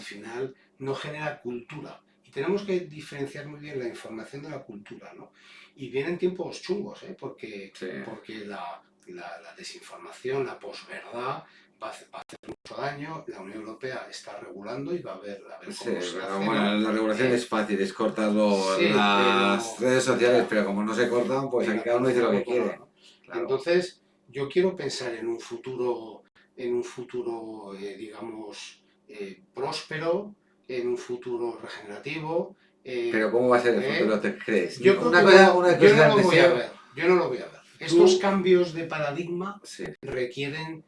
final no genera cultura. Y tenemos que diferenciar muy bien la información de la cultura, ¿no? Y vienen tiempos chungos, porque la desinformación, la posverdad va a hacer mucho daño. La Unión Europea está regulando y va a ver cómo se hace, bueno, la regulación es fácil, es cortar las redes sociales, pero como no se cortan, pues aquí cada uno dice lo que quiere. ¿no? Claro. Entonces, yo quiero pensar en un futuro digamos, próspero, en un futuro regenerativo. Pero ¿cómo va a ser el futuro, te crees? Yo no lo voy a ver. Estos cambios de paradigma requieren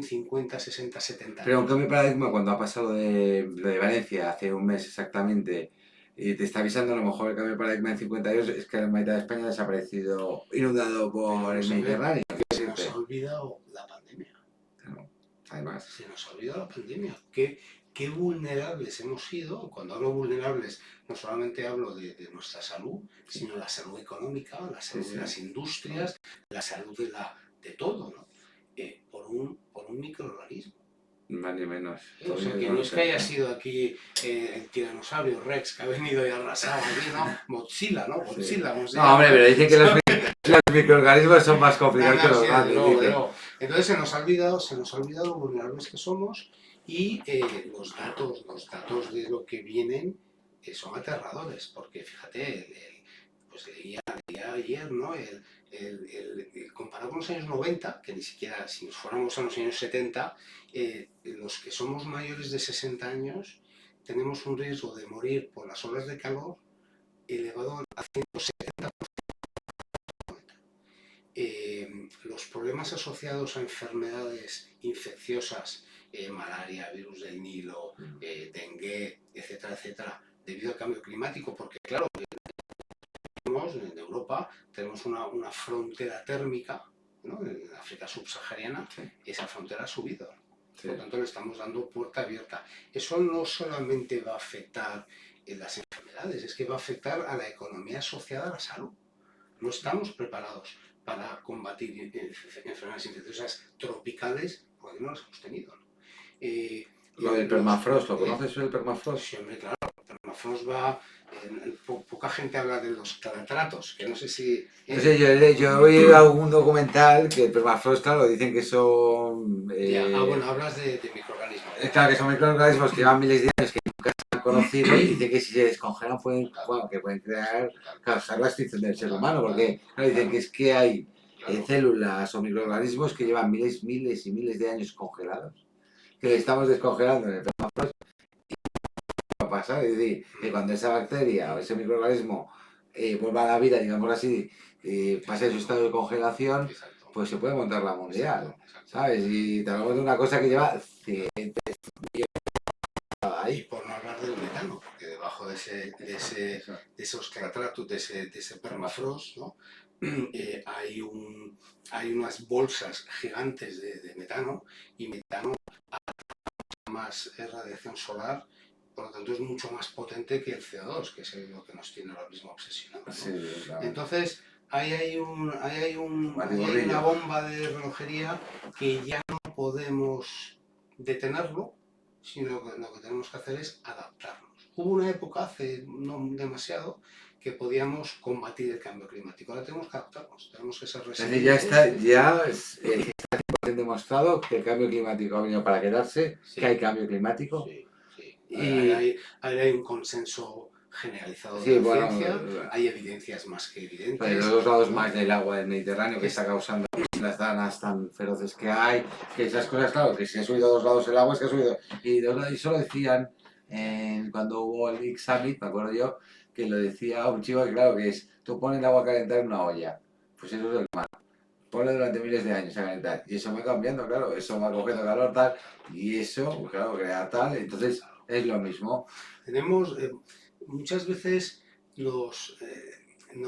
50, 60, 70 años. Pero un cambio de paradigma, cuando ha pasado de Valencia, hace un mes exactamente, Y te está avisando, a lo mejor el cambio de paradigma en 50 años es que la mitad de España ha desaparecido, inundado por el Mediterráneo. Se nos ha olvidado la pandemia. Claro, además. Se nos ha olvidado la pandemia. Qué vulnerables hemos sido. Cuando hablo vulnerables, no solamente hablo de nuestra salud, sino la salud económica, la salud de las industrias, la salud de todo, ¿no? Por un microorganismo. Más ni menos. O sea, que no es que haya sido aquí el tiranosaurio Rex que ha venido y arrasado aquí, ¿no? Mochila, ¿no? Mochila, sí. No, hombre, pero dice que los microorganismos son más complicados que los grandes. Entonces se nos ha olvidado lo vulnerables que somos y los datos de lo que vienen son aterradores, porque fíjate, pues leía ayer, ¿no? Comparado con los años 90, que ni siquiera, si nos fuéramos a los años 70, los que somos mayores de 60 años tenemos un riesgo de morir por las olas de calor elevado a 170%. Los problemas asociados a enfermedades infecciosas, malaria, virus del Nilo, dengue, etcétera, etcétera, debido al cambio climático, porque claro, en Europa tenemos una frontera térmica, ¿no? En África subsahariana, esa frontera ha subido. Por lo tanto, le estamos dando puerta abierta. Eso no solamente va a afectar las enfermedades, es que va a afectar a la economía asociada a la salud. No estamos preparados para combatir enfermedades infecciosas tropicales porque no las hemos tenido, ¿no? Lo del permafrost, ¿lo conoces el permafrost? Sí, hombre, claro. El permafrost va... poca gente habla de los clatratos, que no sé si... No sé, yo he oído algún documental que el permafrost, claro, dicen que son... bueno, hablas de microorganismos. Claro, que son microorganismos que llevan miles de años que nunca se han conocido y dicen que si se descongelan pueden causar la extinción del ser humano, porque claro, dicen que es que hay células o microorganismos que llevan miles y miles de años congelados, que le estamos descongelando en el permafrost y no va a pasar. Es decir, que cuando esa bacteria o ese microorganismo vuelva a la vida, digamos así, pase su estado de congelación, pues se puede montar la mundial, ¿sabes? Y te hablamos de una cosa que lleva cientos de ahí. Y por no hablar del metano, porque debajo de esos clatratos, de ese permafrost, ¿no? Hay unas bolsas gigantes de metano, y metano más radiación solar, por lo tanto es mucho más potente que el CO2, que es lo que nos tiene ahora mismo obsesionados, ¿no? Sí, claro. Entonces, hay una bomba de relojería que ya no podemos detenerlo, sino que lo que tenemos que hacer es adaptarnos. Hubo una época, hace no demasiado, que podíamos combatir el cambio climático. Ahora tenemos que adaptarnos, tenemos que ser resilientes. Ya está demostrado que el cambio climático ha venido para quedarse, sí. Que hay cambio climático. Sí, sí. Y hay un consenso generalizado de la ciencia, hay evidencias más que evidentes. Pues los dos lados más del agua del Mediterráneo que está causando las danas tan feroces que hay, que esas cosas, claro, que si ha subido a dos lados el agua es que ha subido. Y solo decían, cuando hubo el Big Summit, me acuerdo yo, que lo decía un chico que claro, que es, tú pones el agua a calentar en una olla, pues eso es el mar. Ponle durante miles de años a calentar, y eso va cambiando, claro, eso va cogiendo calor tal, y eso, claro, crea tal, entonces es lo mismo. Tenemos, muchas veces no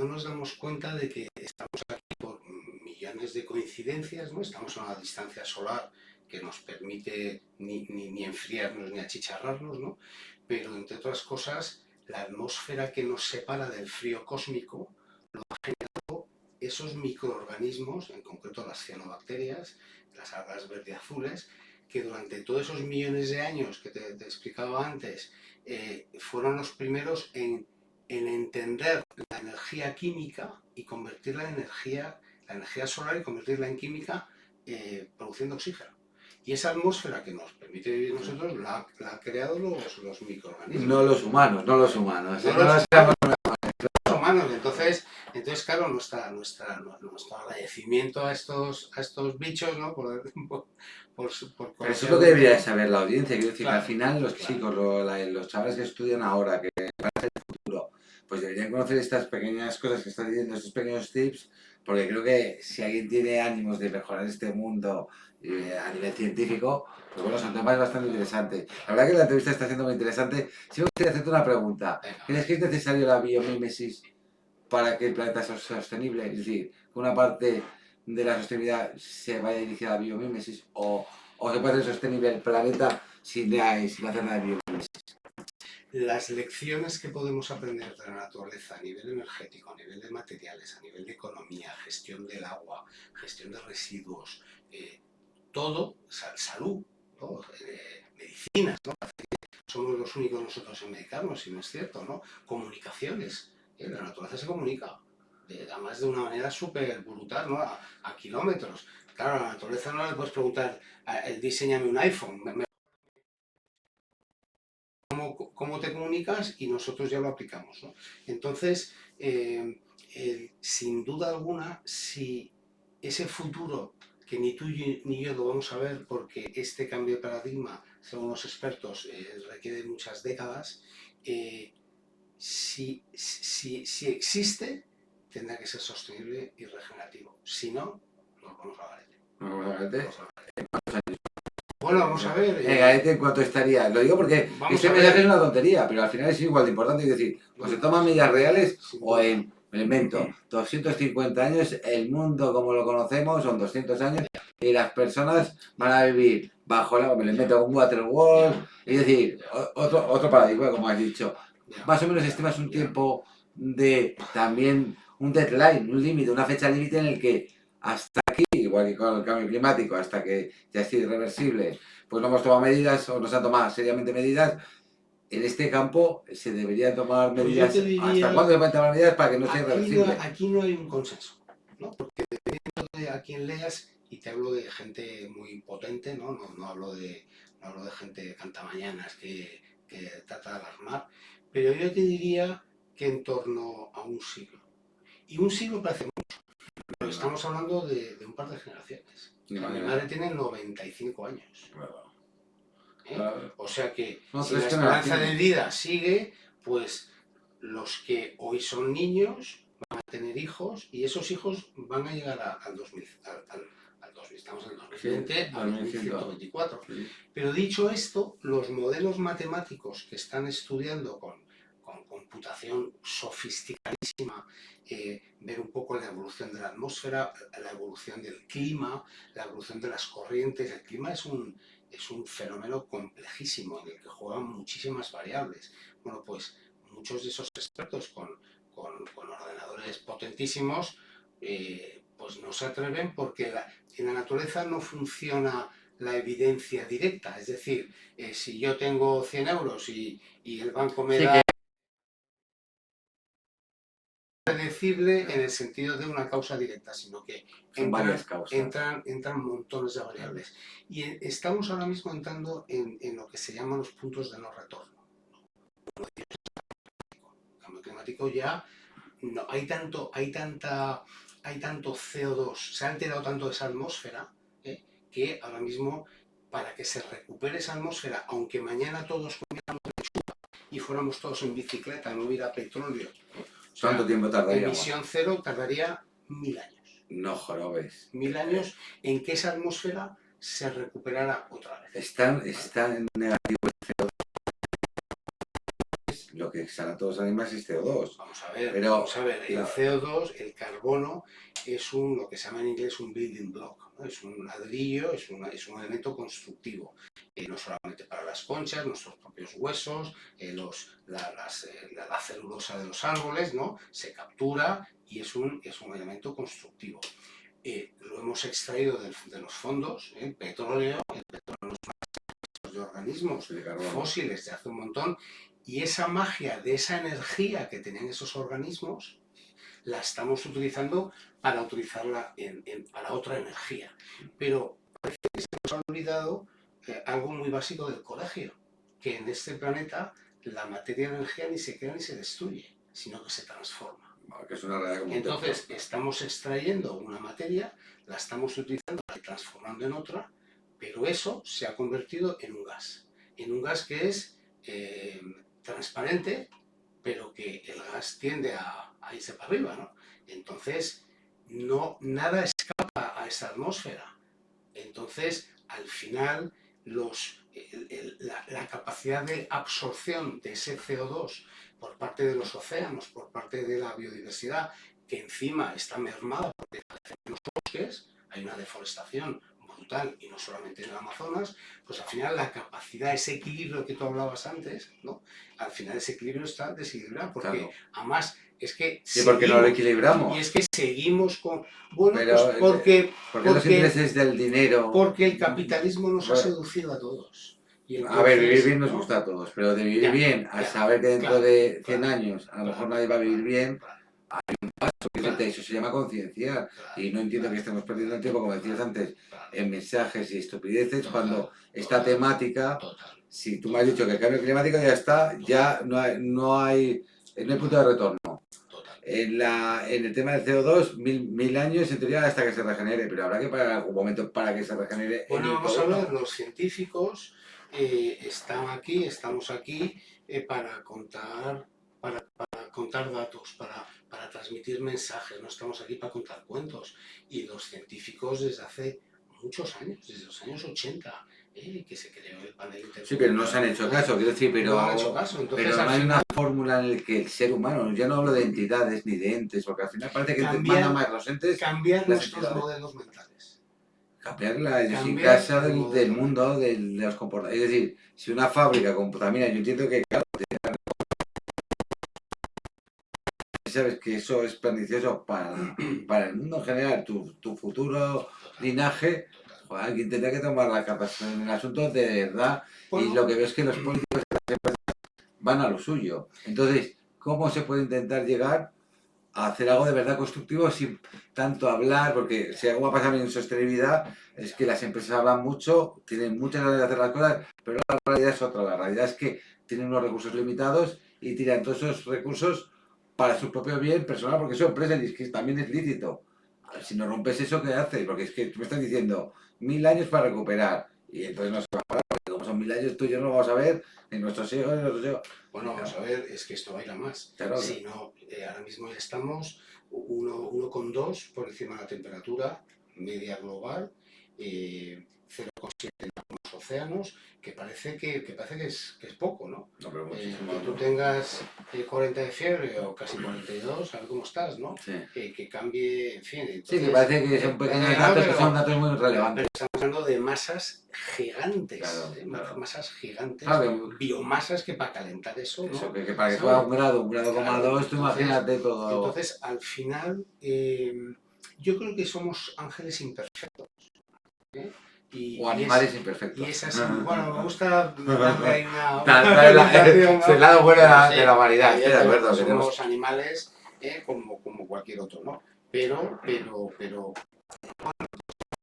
nos damos cuenta de que estamos aquí por millones de coincidencias, ¿no? Estamos a una distancia solar que nos permite ni enfriarnos ni achicharrarnos, ¿no? Pero entre otras cosas, la atmósfera que nos separa del frío cósmico lo ha generado esos microorganismos, en concreto las cianobacterias, las algas verde azules, que durante todos esos millones de años que te explicaba antes, fueron los primeros en entender la energía química y convertirla en energía solar y convertirla en química produciendo oxígeno. Y esa atmósfera que nos permite vivir nosotros la han creado los microorganismos. No los humanos. Entonces, claro, nuestro agradecimiento a estos bichos, ¿no? Por Pero eso es lo que debería saber la audiencia. Quiero decir, claro, que al final los chicos, los chavales que estudian ahora, que van a ser el futuro, pues deberían conocer estas pequeñas cosas que están diciendo, estos pequeños tips, porque creo que si alguien tiene ánimos de mejorar este mundo a nivel científico, pues bueno, son temas bastante interesantes. La verdad que la entrevista está siendo muy interesante. Sí me gustaría hacerte una pregunta. ¿Crees que es necesario la biomímesis para que el planeta sea sostenible? Es decir, que una parte de la sostenibilidad se vaya dirigida a la biomímesis o se puede hacer sostenible el planeta sin hacer nada de biomímesis. Las lecciones que podemos aprender de la naturaleza a nivel energético, a nivel de materiales, a nivel de economía, gestión del agua, gestión de residuos, todo, salud, ¿no? Medicinas, ¿no? Somos los únicos nosotros en medicarnos, si no es cierto, ¿no? Comunicaciones, la naturaleza se comunica, además de una manera súper brutal, ¿no? A kilómetros. Claro, a la naturaleza no le puedes preguntar, diseñame un iPhone, cómo te comunicas y nosotros ya lo aplicamos, ¿no? Entonces, sin duda alguna, si ese futuro que ni tú ni yo lo vamos a ver porque este cambio de paradigma, según los expertos, requiere muchas décadas, si existe, tendrá que ser sostenible y regenerativo. Si no, nos vamos a garete. Bueno, vamos a ver. Garete, ¿en cuánto estaría? Lo digo porque este mensaje es una tontería, pero al final es igual de importante. Es decir, o se toman medidas reales o en, me invento, 250 años, el mundo como lo conocemos son 200 años y las personas van a vivir bajo la, me lo invento, un waterwall, es decir, otro paradigma, como has dicho. Más o menos estimas un tiempo de también un deadline, un límite, una fecha límite en el que hasta aquí, igual que con el cambio climático, hasta que ya esté irreversible, pues no hemos tomado medidas o no se han tomado seriamente medidas. En este campo se deberían tomar medidas. Pues diría, ¿hasta cuándo se pueden tomar medidas para que no sea irreversible? Aquí no hay un consenso, ¿no? Porque dependiendo de a quién leas, y te hablo de gente muy potente, ¿no? No hablo de gente cantamañanas que trata de alarmar, pero yo te diría que en torno a un siglo. Y un siglo parece mucho, pero estamos hablando de un par de generaciones. Mi madre tiene 95 años. O sea que si la esperanza de vida sigue, pues los que hoy son niños van a tener hijos y esos hijos van a llegar al 2000, estamos en el 2020, al 2124. Pero dicho esto, los modelos matemáticos que están estudiando con computación sofisticadísima, ver un poco la evolución de la atmósfera, la evolución del clima, la evolución de las corrientes. El clima es un fenómeno complejísimo en el que juegan muchísimas variables. Bueno, pues muchos de esos expertos con ordenadores potentísimos, pues no se atreven porque en la naturaleza no funciona la evidencia directa. Es decir, si yo tengo 100 euros y el banco me da predecible en el sentido de una causa directa, sino que entran montones de variables. Y estamos ahora mismo entrando en lo que se llaman los puntos de no retorno. El cambio climático ya no hay tanto CO2, se ha alterado tanto esa atmósfera, que ahora mismo para que se recupere esa atmósfera, aunque mañana todos comiéramos lechuga y fuéramos todos en bicicleta, no hubiera petróleo, ¿cuánto tiempo tardaría? Emisión cero tardaría 1000 años. No jorobes. 1000 años en que esa atmósfera se recuperara otra vez. Está en negativo el CO2. Lo que exhalan todos los animales es CO2. Vamos a ver, el CO2, el carbono, es lo que se llama en inglés un building block, ¿no? Es un ladrillo, es un elemento constructivo. No solamente para las conchas, nuestros propios huesos, la celulosa de los árboles, ¿no? Se captura y es un elemento constructivo. Lo hemos extraído de los fondos, el petróleo de organismos fósiles de hace un montón, y esa magia de esa energía que tenían esos organismos la estamos utilizando para utilizarla para otra energía. Pero parece que se nos ha olvidado algo muy básico del colegio, que en este planeta la materia de energía ni se crea ni se destruye, sino que se transforma. Que es una realidad. Entonces estamos extrayendo una materia, la estamos utilizando y transformando en otra, pero eso se ha convertido en un gas que es transparente, pero que el gas tiende a irse para arriba, ¿no? Entonces, nada escapa a esa atmósfera. Entonces, al final, la capacidad de absorción de ese CO2 por parte de los océanos, por parte de la biodiversidad, que encima está mermada porque fallecen los bosques, hay una deforestación brutal y no solamente en el Amazonas, pues al final la capacidad, ese equilibrio que tú hablabas antes, ¿no? Al final ese equilibrio está desequilibrado porque Claro. además es que ¿Y por qué no lo equilibramos? y es que seguimos con... Bueno, Pero, pues porque los intereses del dinero. porque el capitalismo nos ha seducido a todos. Y A ver, vivir entonces, bien nos ¿no? gusta a todos, pero de vivir Ya, bien, al ya, saber que dentro claro, de 100 claro, años a lo mejor claro, nadie va a vivir bien, claro, eso se llama concienciar. Y no entiendo que estemos perdiendo el tiempo, como decías antes, en mensajes y estupideces, cuando esta temática, total, si tú me has dicho que el cambio climático ya está, ya no hay punto de retorno. total. En el tema del CO2, mil años en teoría hasta que se regenere, pero habrá que parar algún momento para que se regenere en Bueno, el vamos a todo. ver, los científicos estamos aquí para contar, para contar datos, para transmitir mensajes, no estamos aquí para contar cuentos. Y los científicos desde hace muchos años, desde los años 80, que se creó el panel intergubernamental. Sí, pero no se han hecho caso, quiero decir, No han hecho caso, entonces pero no al hay una final fórmula en la que el ser humano, ya no hablo de entidades ni de entes, porque al final parece que mandan más los entes cambiar las nuestros entidades. modelos mentales. Cambiar la Cambiar idiosincrasia el del modelo mundo, de los comportamientos. Es decir, si una fábrica contamina, yo entiendo que, claro, sabes que eso es pernicioso para el mundo en general, tu futuro linaje, joder, alguien tendrá que tomar la capacidad en el asunto de verdad. Y Bueno, lo que veo es que los políticos van a lo suyo. Entonces, ¿cómo se puede intentar llegar a hacer algo de verdad constructivo sin tanto hablar? Porque si algo va a pasar en sostenibilidad es que las empresas hablan mucho, tienen muchas ganas de hacer las cosas, pero la realidad es otra. La realidad es que tienen unos recursos limitados y tiran todos esos recursos para su propio bien personal, porque son empresas y es que también es lícito. Si no rompes eso, ¿qué haces? Porque es que tú me estás diciendo 1000 años para recuperar y entonces no se va a parar, porque como son 1000 años tú y yo no lo vamos a ver, ni nuestros hijos, ni nuestros hijos. bueno, vamos a ver, es que esto va a ir a más. Claro, Si no, ahora mismo ya estamos 1,2 por encima de la temperatura media global, 0,7 en algunos océanos, que parece que es poco, ¿no? no, pero muchísimo. Que tú tengas 40 de fiebre o casi 42, a ver cómo estás, ¿no? Sí. Que cambie, en fin. Sí, Entonces, que parece que son pequeños datos que son datos muy relevantes. estamos hablando de masas gigantes, Claro. masas gigantes, Claro, biomasas que para calentar eso, eso, ¿no? que para que ¿Sabes? suba un grado coma Claro, dos, tú imagínate todo. entonces, al final, yo creo que somos ángeles imperfectos. ¿Eh? O animales imperfectos. Y es así. Bueno, me gusta darle ahí una Es el lado bueno de la humanidad, estoy de acuerdo. Somos animales como cualquier otro, ¿no? Pero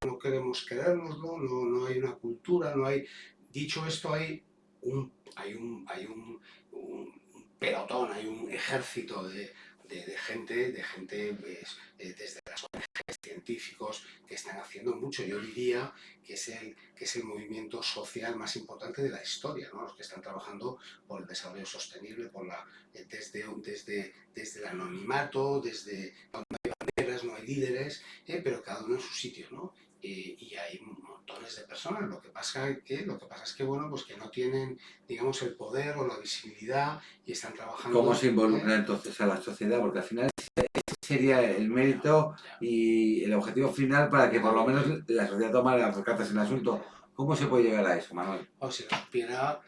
no queremos querérnoslo, no hay una cultura, no hay... Dicho esto, hay un pelotón, hay un ejército de gente pues, desde las ONGs, científicos, que están haciendo mucho. Yo diría que es el movimiento social más importante de la historia, ¿no? Los que están trabajando por el desarrollo sostenible, desde el anonimato, desde no hay banderas, no hay líderes, pero cada uno en su sitio, ¿no? Y hay montones de personas. Lo que pasa es que, bueno, pues que no tienen, digamos, el poder o la visibilidad y están trabajando... ¿Cómo se involucra entonces a la sociedad? Porque al final ese sería el mérito y el objetivo final para que por lo menos la sociedad tome las cartas en el asunto. ¿Cómo se puede llegar a eso, Manuel? O si lo supiera...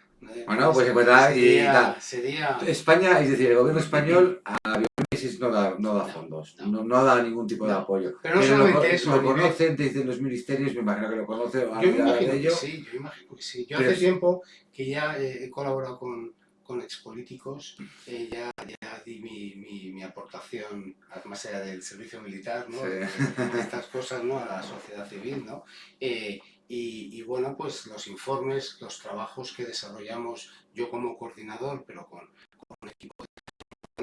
Bueno, pues se puede dar y tal. Sería... España, es decir, el gobierno español a Biomimesis no da fondos, no da ningún tipo de apoyo. Pero no solamente eso. Lo conocen, te dicen los ministerios, me imagino que lo conocen. Yo imagino que sí. Yo hace tiempo que ya he colaborado con expolíticos, ya di mi aportación, más allá del servicio militar, ¿no? Sí. Estas cosas, ¿no? A la sociedad civil, ¿no? Y bueno, pues los informes, los trabajos que desarrollamos yo como coordinador, pero con un equipo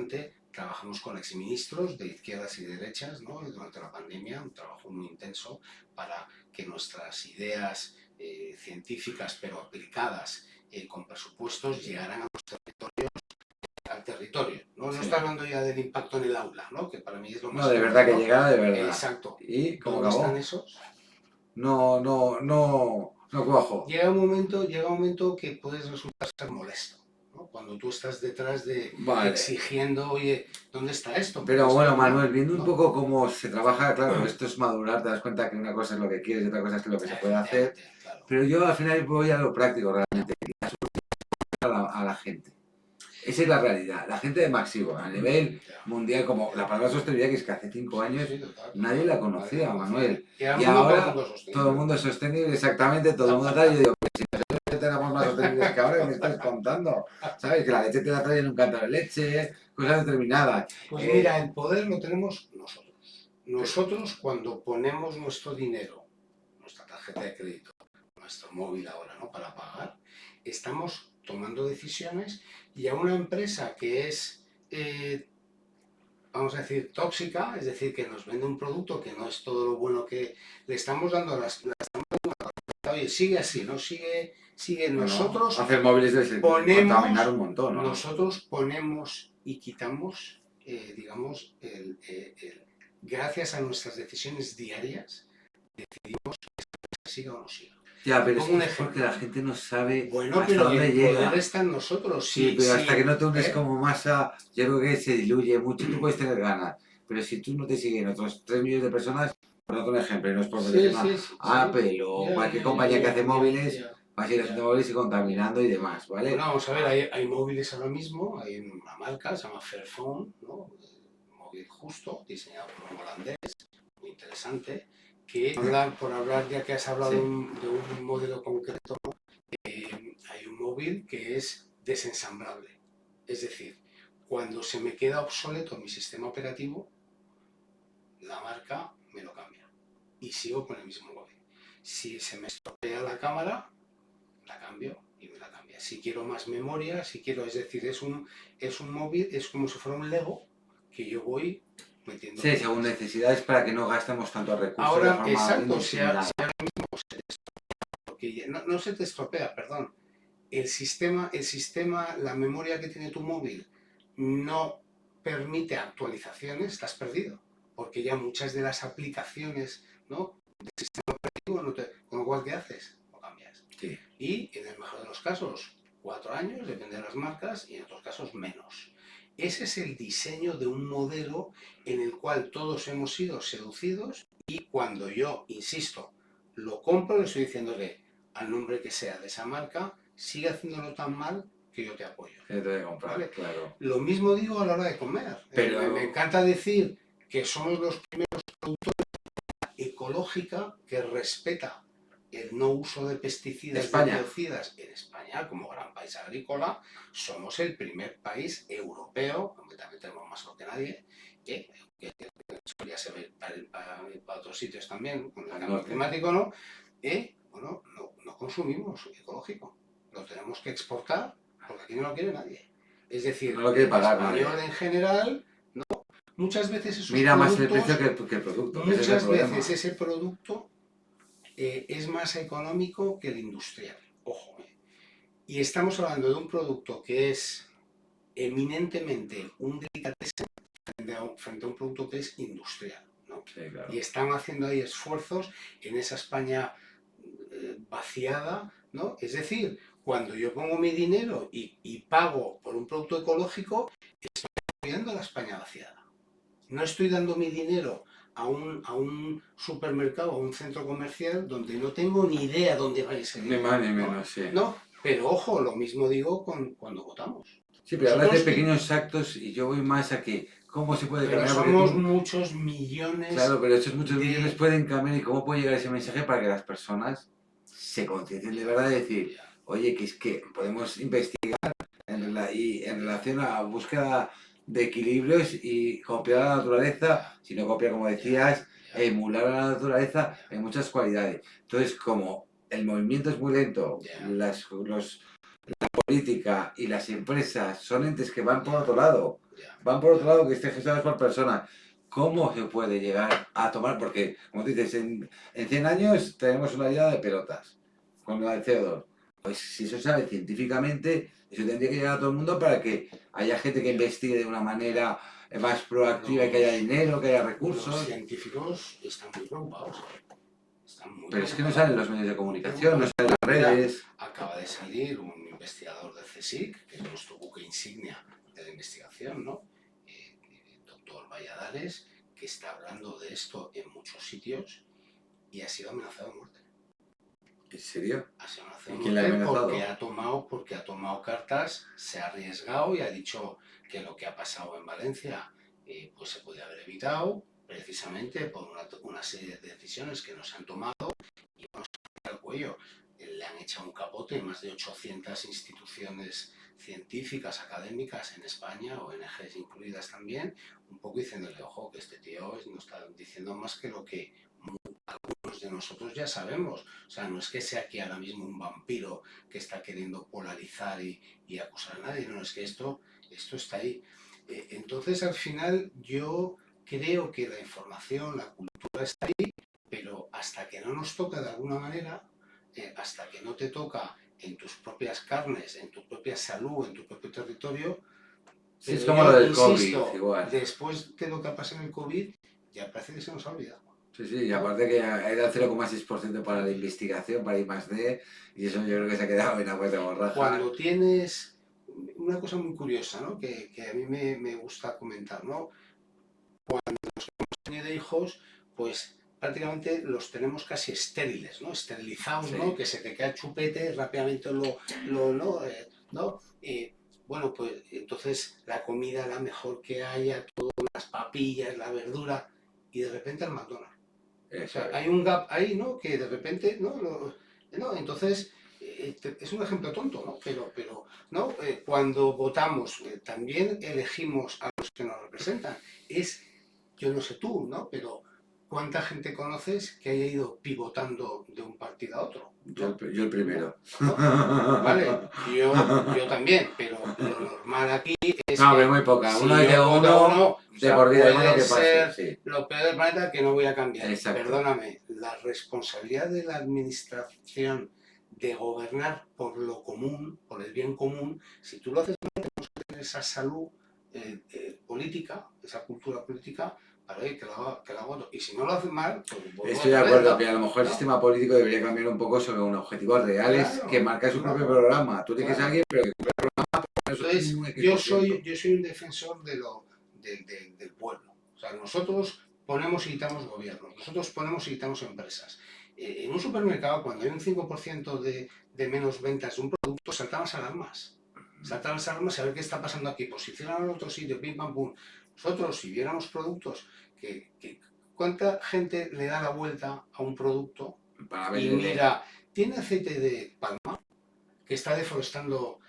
de trabajamos con exministros de izquierdas y derechas, ¿no? Durante la pandemia, un trabajo muy intenso para que nuestras ideas científicas, pero aplicadas con presupuestos, llegaran a los territorios al territorio, ¿no? No Sí. está hablando ya del impacto en el aula, ¿no? Que para mí es lo más No, de verdad que ¿no? llegara de verdad. Exacto. ¿Y cómo ¿Dónde están acabó? esos? No cuajo. Llega un momento que puedes resultar ser molesto, ¿no? Cuando tú estás detrás de Vale. exigiendo, oye, ¿dónde está esto? Pero Porque bueno, esto, Manuel, viendo un ¿no? poco cómo se trabaja, claro, esto es madurar, te das cuenta que una cosa es lo que quieres y otra cosa es lo que se puede hacer. Efectivamente, claro. Pero yo al final voy a lo práctico realmente, a la gente. Esa es la realidad. La gente de Maxivo, a nivel Ya. mundial, como la palabra sostenibilidad, que es que hace 5 años Sí, total, nadie la conocía, nadie Manuel. Y al Y mundo todo el ahora mundo sostenible. todo el mundo es sostenible, exactamente, todo el mundo tal. Yo digo, pues si nosotros tenemos más sostenibles que ahora, ¿qué me estás contando? ¿Sabes? Que la leche te la traen en un cántaro de leche, cosas determinadas. Pues mira, el poder lo tenemos nosotros. Nosotros cuando ponemos nuestro dinero, nuestra tarjeta de crédito, nuestro móvil ahora, ¿no? Para pagar, estamos tomando decisiones y a una empresa que es, vamos a decir, tóxica, es decir, que nos vende un producto que no es todo lo bueno que le estamos dando, oye, sigue así, ¿no? Sigue Bueno, nosotros hacer móviles es contaminar un montón, ¿no? nosotros ponemos y quitamos, digamos, gracias a nuestras decisiones diarias, decidimos que siga o no siga. Ya, pero Pongo un es ejemplo. porque la gente no sabe Bueno, hasta pero dónde el llega. poder está en nosotros. Sí, pero hasta que no te unes ¿eh? como masa, yo creo que se diluye mucho. Tú puedes tener ganas, pero si tú no te siguen otros 3 millones de personas, por darte un ejemplo, y no es por mencionar Apple o cualquier compañía que hace móviles, va a seguir haciendo móviles y contaminando y demás, ¿vale? Bueno, vamos a ver, hay móviles ahora mismo, hay una marca, se llama Fairphone, ¿no? Un móvil justo, diseñado por un holandés, muy interesante, que por hablar, ya que has hablado Sí. de un modelo concreto, hay un móvil que es desensamblable. Es decir, cuando se me queda obsoleto mi sistema operativo, la marca me lo cambia y sigo con el mismo móvil. Si se me estropea la cámara, la cambio y me la cambia. Si quiero más memoria, si quiero, es decir, es un móvil, es como si fuera un Lego que yo voy metiendo. Sí, según necesidades para que no gastemos tanto recursos Ahora, de forma exacto, si ahora indiscriminada. mismo se te estropea, porque no se te estropea, perdón. El sistema, la memoria que tiene tu móvil no permite actualizaciones, estás perdido. Porque ya muchas de las aplicaciones, ¿no? del sistema operativo, con lo cual, ¿qué haces? Lo cambias. Sí. Y en el mejor de los casos, 4 años, depende de las marcas, y en otros casos menos. Ese es el diseño de un modelo en el cual todos hemos sido seducidos y cuando yo, insisto, lo compro, le estoy diciéndole al nombre que sea de esa marca, sigue haciéndolo tan mal que yo te apoyo. Que te voy a comprar, ¿Vale? claro. Lo mismo digo a la hora de comer. Pero Me encanta decir que somos los primeros productores ecológica que respeta el no uso de pesticidas y biocidas en España, como gran país agrícola, somos el primer país europeo, aunque también tenemos más que nadie, que ya se ve para otros sitios también, con el cambio climático, ¿no? Bueno, no consumimos ecológico, lo tenemos que exportar porque aquí no lo quiere nadie. Es decir, no lo quiere pagar el español en general, ¿no? Muchas veces esos mira más el precio que el producto. Muchas veces ese producto es más económico que el industrial. Ojo. Y estamos hablando de un producto que es eminentemente un delicatessen frente a un producto que es industrial, ¿no? Sí, claro. Y están haciendo ahí esfuerzos en esa España vaciada, ¿no? Es decir, cuando yo pongo mi dinero y pago por un producto ecológico, estoy apoyando a la España vaciada. No estoy dando mi dinero a un supermercado, a un centro comercial donde no tengo ni idea dónde va ese dinero. Ni más ni menos, sí. No, pero ojo, lo mismo digo cuando votamos. Sí, pero hablas de pequeños actos y yo voy más a que cómo se puede cambiar. Pero somos muchos millones. Claro, pero esos muchos millones pueden cambiar y cómo puede llegar ese mensaje para que las personas se conciencien de verdad y decir, oye, que es que podemos investigar en relación a búsqueda de equilibrios y copiar a la naturaleza, si no copia como decías, emular a la naturaleza en muchas cualidades. Entonces, como el movimiento es muy lento, la política y las empresas son entes que van por otro lado, que estén gestionados por personas. ¿Cómo se puede llegar a tomar? Porque, como tú dices, en 100 años tenemos una vida de pelotas con la del CO2. Pues si eso se sabe científicamente, eso tendría que llegar a todo el mundo para que haya gente que investigue de una manera más proactiva y que haya dinero, que haya Los recursos. científicos están muy preocupados. Están muy Pero es que no preocupados. salen los medios de comunicación, no Preocupados. salen las Mira, redes. acaba de salir un investigador del CSIC, que es nuestro buque insignia de la investigación, ¿no? El doctor Valladares, que está hablando de esto en muchos sitios y ha sido amenazado de muerte. ¿En serio? Ha sido amenazado ¿Y de quién le ha muerte amenazado? porque ha tomado cartas, se ha arriesgado y ha dicho que lo que ha pasado en Valencia pues se podía haber evitado precisamente por una serie de decisiones que no se han tomado y vamos al cuello. Le han echado un capote en más de 800 instituciones científicas, académicas en España, ONGs incluidas también, un poco diciéndole, ojo, que este tío no está diciendo más que lo que algunos de nosotros ya sabemos. O sea, no es que sea aquí ahora mismo un vampiro que está queriendo polarizar y acusar a nadie, no, es que esto está ahí. Entonces, al final, yo creo que la información, la cultura está ahí, pero hasta que no nos toca de alguna manera, hasta que no te toca en tus propias carnes, en tu propia salud, en tu propio territorio, Sí, es pero como lo yo del COVID, insisto, igual. después de lo que ha pasado en el COVID, ya parece que se nos ha olvidado. Sí, sí, y ¿No? aparte que era el 0,6% para la investigación, para I+D, y eso yo creo que se ha quedado en agua de borraja. Cuando tienes una cosa muy curiosa, ¿no? que a mí me gusta comentar, ¿no? De hijos, pues prácticamente los tenemos casi estériles, ¿no? Esterilizados, ¿no? Sí. Que se te cae el chupete, rápidamente ¿no? ¿No? Bueno, pues entonces la comida la mejor que haya, todas las papillas, la verdura, y de repente el McDonald's. O Eso sea, es. hay un gap ahí, ¿no? Que de repente, ¿no? ¿No? Entonces, es un ejemplo tonto, ¿no? Pero ¿no? Cuando votamos, también elegimos a los que nos representan. Es, yo no sé tú, ¿no? Pero ¿cuánta gente conoces que haya ido pivotando de un partido a otro? ¿No? Yo el ¿No? primero. ¿No? Vale, yo también, pero lo normal aquí es No, pero que muy poca. Una si vez de yo voto a uno, uno, o de sea, por vida, igual lo puede que pase, ser sí. lo peor del planeta que no voy a cambiar. Exacto. Perdóname, la responsabilidad de la administración de gobernar por lo común, por el bien común, si tú lo haces mal, tenemos que tener esa salud política, esa cultura política, para que la haga otro. Y si no lo haces mal, pues vuelvo Estoy de otra vez, acuerdo ¿no? que a lo mejor el ¿No? sistema político debería cambiar un poco sobre unos objetivos reales que Claro, marca su propio claro, programa. Tú eliges a claro. alguien, pero que eso es Entonces, un X%. yo soy un defensor del pueblo. O sea, nosotros ponemos y quitamos gobiernos, nosotros ponemos y quitamos empresas. En un supermercado, cuando hay un 5% de menos ventas de un producto, saltan las alarmas. Saltan las alarmas y a ver qué está pasando aquí. Posicionan en otro sitio, pim, pam, pum. Nosotros, si viéramos productos ¿cuánta gente le da la vuelta a un producto Para y venderle. mira, tiene aceite de palma, que está deforestando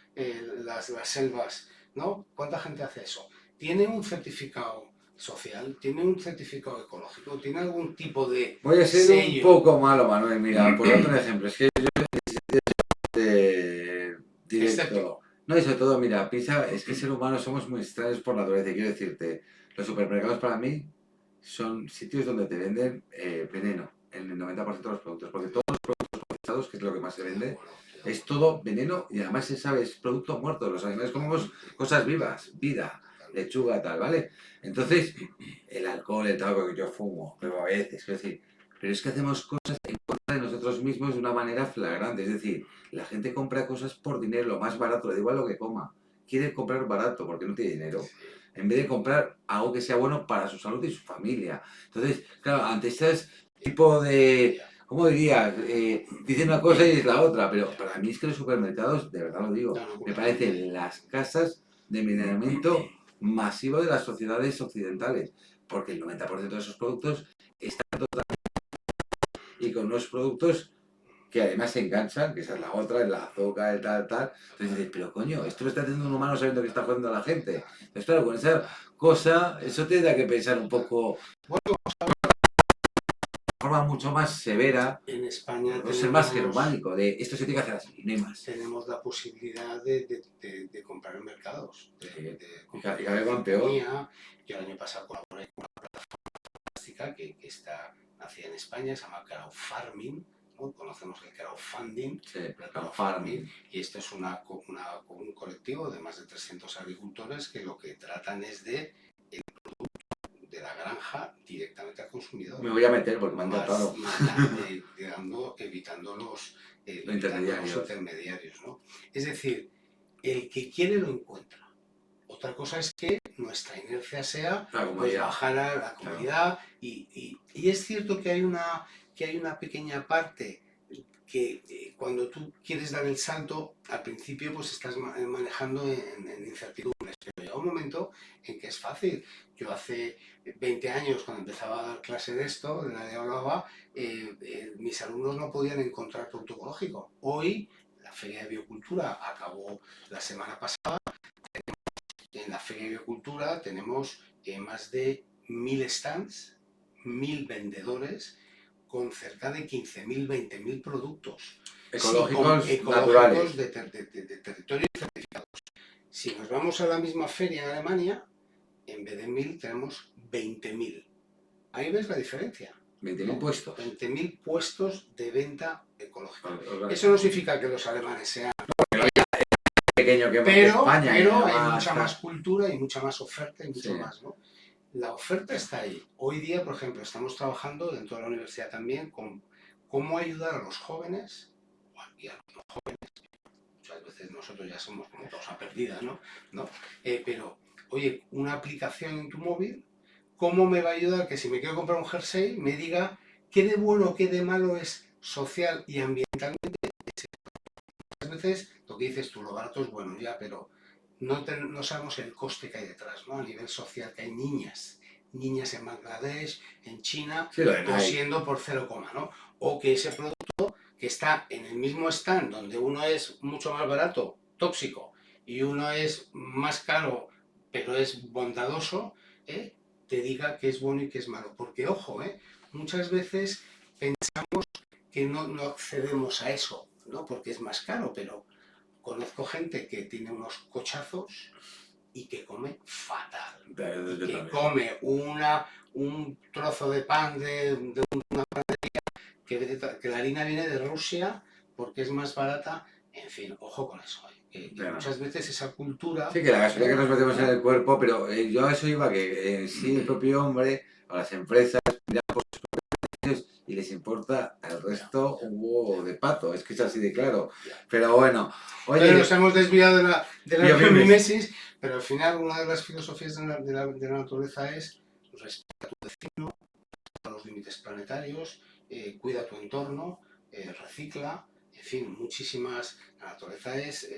las selvas, ¿no? ¿Cuánta gente hace eso? ¿Tiene un certificado social? ¿Tiene un certificado ecológico? ¿Tiene algún tipo de Voy a ser un sello? poco malo, Manuel. Mira, por darte un ejemplo, es que Escéptico. directo. No, y sobre todo, mira, piensa, es que el ser humano somos muy extraños por naturaleza. Quiero decirte, los supermercados para mí son sitios donde te venden veneno en el 90% de los productos, porque todos los productos procesados, que es lo que más se vende, es todo veneno y además se sabe, es producto muerto. Los animales comemos cosas vivas, vida, lechuga, tal, ¿vale? Entonces, el alcohol, el tabaco que yo fumo, pero a veces, quiero decir, pero es que hacemos cosas en contra de nosotros mismos de una manera flagrante, es decir, la gente compra cosas por dinero, lo más barato, le da igual lo que coma. Quiere comprar barato porque no tiene dinero. En vez de comprar algo que sea bueno para su salud y su familia. Entonces, claro, ante este tipo de... ¿Cómo dirías? Dicen una cosa y es la otra, pero para mí es que los supermercados, de verdad lo digo, me parecen las casas de envenenamiento masivo de las sociedades occidentales, porque el 90% de esos productos están totalmente... y con unos productos que además se enganchan, que esa es la otra, es la azúcar, el tal, tal. Entonces dices, pero coño, esto lo está haciendo un humano sabiendo que está jodiendo a la gente. Entonces, claro, con esa cosa, eso te da que pensar un poco de forma mucho más severa, En España o ser más germánico, de esto se tiene que hacer así, no hay más. tenemos la posibilidad de comprar en mercados, de Y comprar cada vez van peor. telefonía. Yo el año pasado colaboré con una plástica que está nacida en España, se llama Crowdfarming, ¿no? Conocemos el crowdfunding, Sí, el crowdfunding, y esto es un colectivo de más de 300 agricultores que lo que tratan es de la granja directamente al consumidor. Me voy a meter porque me han tratado. Evitando los Intermediarios. intermediarios, ¿no? Es decir, el que quiere lo encuentra. Otra cosa es que nuestra inercia sea pues, bajar a la comodidad, claro. Y es cierto que hay una pequeña parte que cuando tú quieres dar el salto, al principio pues estás manejando en incertidumbres, pero llega un momento en que es fácil. Yo hace 20 años, cuando empezaba a dar clase de esto, de la de hablaba, mis alumnos no podían encontrar producto ecológico. Hoy, la Feria de Biocultura acabó la semana pasada. En la Feria de Biocultura tenemos más de 1000 stands, 1000 vendedores, con cerca de 15.000, 20.000 productos ecológicos, naturales de territorios certificados. Si nos vamos a la misma feria en Alemania, en vez de 1000 tenemos 20.000. Ahí ves la diferencia. 20.000 ¿no? Puestos. 20.000 puestos de venta ecológica. Eso no significa que los alemanes sean pequeño que España, pero hay mucha más cultura y mucha más oferta y mucho más, ¿no? La oferta está ahí. Hoy día, por ejemplo, estamos trabajando dentro de la universidad también con cómo ayudar a los jóvenes y a los no jóvenes. Muchas veces nosotros ya somos como causa perdida, ¿no? Pero, oye, una aplicación en tu móvil, ¿cómo me va a ayudar que si me quiero comprar un jersey me diga qué de bueno, qué de malo es social y ambientalmente? Muchas veces lo que dices tú, lo barato es bueno ya, pero no sabemos el coste que hay detrás, ¿no? A nivel social, que hay niñas en Bangladesh, en China, sí, tosiendo por 0, ¿no? O que ese producto que está en el mismo stand, donde uno es mucho más barato, tóxico, y uno es más caro, pero es bondadoso, te diga que es bueno y que es malo. Porque, ojo, muchas veces pensamos que no accedemos a eso, ¿no? Porque es más caro, pero conozco gente que tiene unos cochazos y que come fatal. Y que come un trozo de pan de una panadería que la harina viene de Rusia porque es más barata. En fin, ojo con eso. Que muchas veces esa cultura... Sí, que la gasolina que nos metemos en el cuerpo, pero yo a eso iba, que en sí el propio hombre, o las empresas, miran por sus propios y les importa el resto un huevo de pato, es que es así de claro. Pero bueno, oye... Pero nos hemos desviado de la biomimesis, pero al final una de las filosofías de la naturaleza es respeta a tu vecino, respeta los límites planetarios, cuida tu entorno, recicla, en fin, muchísimas... La naturaleza es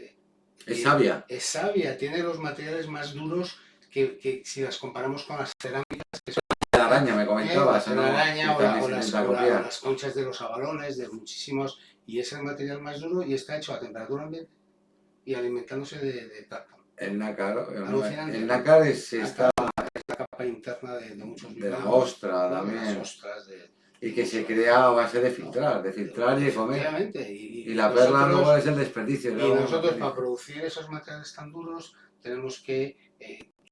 sabia. Es sabia, tiene los materiales más duros que si las comparamos con las cerámicas, que son la araña, me comentabas, la araña o las conchas de los abalones, de muchísimos, y es el material más duro y está hecho a temperatura ambiente y alimentándose de plancton. El nácar, alucinante. El nácar es la capa interna de muchos de la ostra también. De las ostras y que se crea a base de filtrar y de comer. Y la perla luego es el desperdicio. Y nosotros para producir esos materiales tan duros tenemos que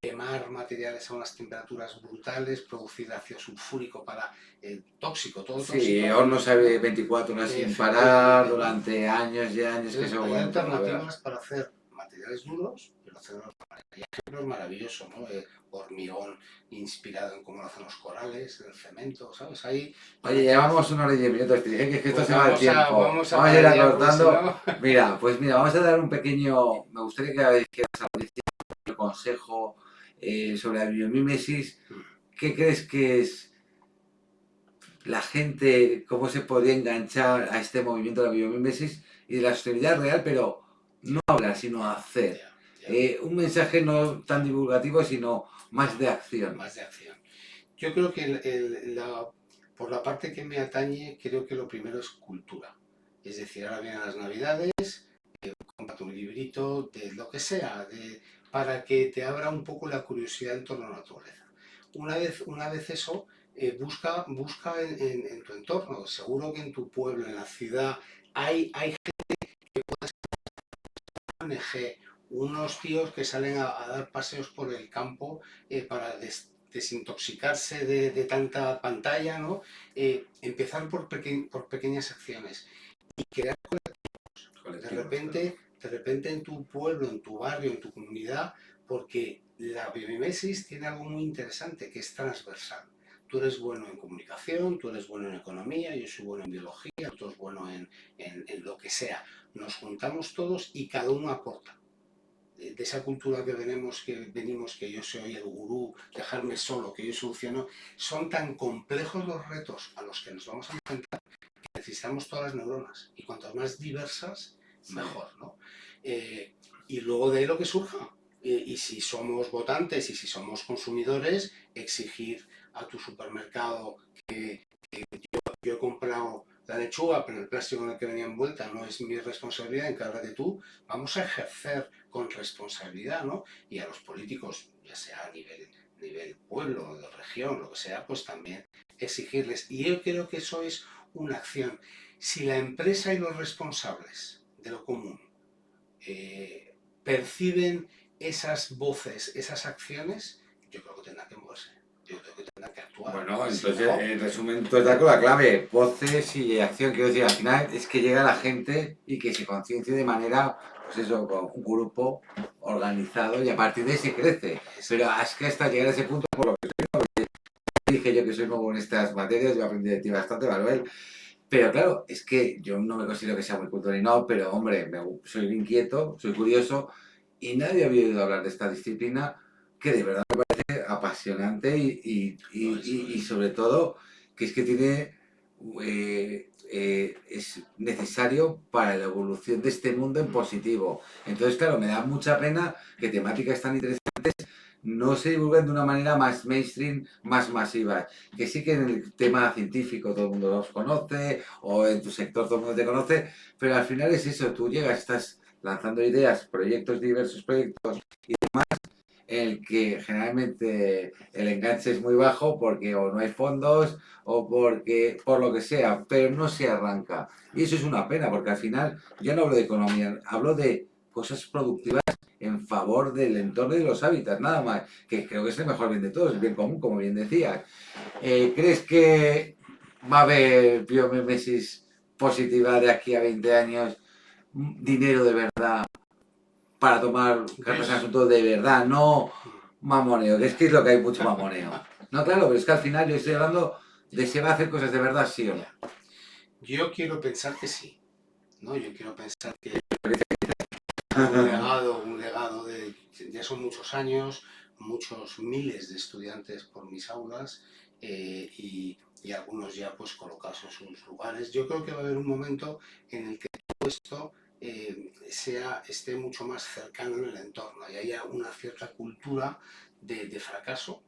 quemar materiales a unas temperaturas brutales, producir ácido sulfúrico para tóxico, todo tóxico. Sí, hornos a 24 horas sin parar durante años y años. Entonces, hay alternativas para hacer materiales duros, pero hacerlos. Hay ejemplos maravillosos, ¿no? Hormigón inspirado en cómo lo hacen los corales, el cemento, ¿sabes? Ahí, oye, llevamos 1 hora y 10 minutos, te dije que esto pues se va el tiempo. Vamos a ir acortando. Pues mira, vamos a dar un pequeño... Me gustaría que un consejo sobre la biomímesis. ¿Qué crees que es la gente, cómo se podría enganchar a este movimiento de la biomímesis y de la sostenibilidad real, pero no hablar, sino hacer? Un mensaje no tan divulgativo, sino más de acción. Más de acción. Yo creo que por la parte que me atañe, creo que lo primero es cultura. Es decir, ahora vienen las Navidades, cómprate un librito de lo que sea, para que te abra un poco la curiosidad en torno a la naturaleza. Una vez eso, busca en tu entorno. Seguro que en tu pueblo, en la ciudad, hay gente que puede ser ONG, unos tíos que salen a dar paseos por el campo para desintoxicarse de tanta pantalla, ¿no? Empezar por pequeñas acciones y crear de repente en tu pueblo, en tu barrio, en tu comunidad, porque la biomimesis tiene algo muy interesante que es transversal. Tú eres bueno en comunicación, tú eres bueno en economía, yo soy bueno en biología, tú eres bueno en lo que sea. Nos juntamos todos y cada uno aporta. De esa cultura venimos, que yo soy el gurú, dejarme solo, que yo soluciono, son tan complejos los retos a los que nos vamos a enfrentar que necesitamos todas las neuronas. Y cuantas más diversas, mejor, ¿no? Y luego de ahí lo que surja. Y si somos votantes y si somos consumidores, exigir a tu supermercado que yo he comprado la lechuga, pero el plástico en el que venía envuelta no es mi responsabilidad, encárgate tú. Vamos a ejercer con responsabilidad, ¿no? Y a los políticos, ya sea a nivel pueblo, de región, lo que sea, pues también exigirles. Y yo creo que eso es una acción. Si la empresa y los responsables de lo común perciben esas voces, esas acciones, yo creo que tendrán que moverse. Yo creo que tendrán que actuar. Bueno, Si entonces, no, en resumen, tú estás con la clave, voces y acción. Quiero decir, al final es que llega la gente y que se conciencie de manera, pues eso, con un grupo organizado y a partir de ahí se crece. Pero es que hasta llegar a ese punto, por lo que dije yo que soy nuevo en estas materias, yo aprendí de ti bastante, Manuel. Pero claro, es que yo no me considero que sea muy culto ni no, pero hombre, soy inquieto, soy curioso y nadie había oído hablar de esta disciplina que de verdad apasionante y sobre todo que es que tiene es necesario para la evolución de este mundo en positivo. Entonces, claro, me da mucha pena que temáticas tan interesantes no se divulguen de una manera más mainstream, más masiva. Que sí que en el tema científico todo el mundo los conoce, o en tu sector todo el mundo te conoce, pero al final es eso, tú llegas, estás lanzando ideas, proyectos, diversos proyectos, el que generalmente el enganche es muy bajo porque o no hay fondos o porque por lo que sea, pero no se arranca. Y eso es una pena porque al final yo no hablo de economía, hablo de cosas productivas en favor del entorno y de los hábitats, nada más, que creo que es el mejor bien de todos, el bien común, como bien decías. ¿Crees que va a haber biomimesis positiva de aquí a 20 años? Dinero de verdad para tomar cartas en asunto de verdad, no mamoneo, que es que es lo que hay mucho mamoneo. No, claro, pero es que al final yo estoy hablando de si va a hacer cosas de verdad, sí o no. yo quiero pensar que sí, ¿no? Yo quiero pensar que un legado de, ya son muchos años, muchos miles de estudiantes por mis aulas y algunos ya pues colocados en sus lugares. Yo creo que va a haber un momento en el que todo esto esté mucho más cercano en el entorno y haya una cierta cultura de fracaso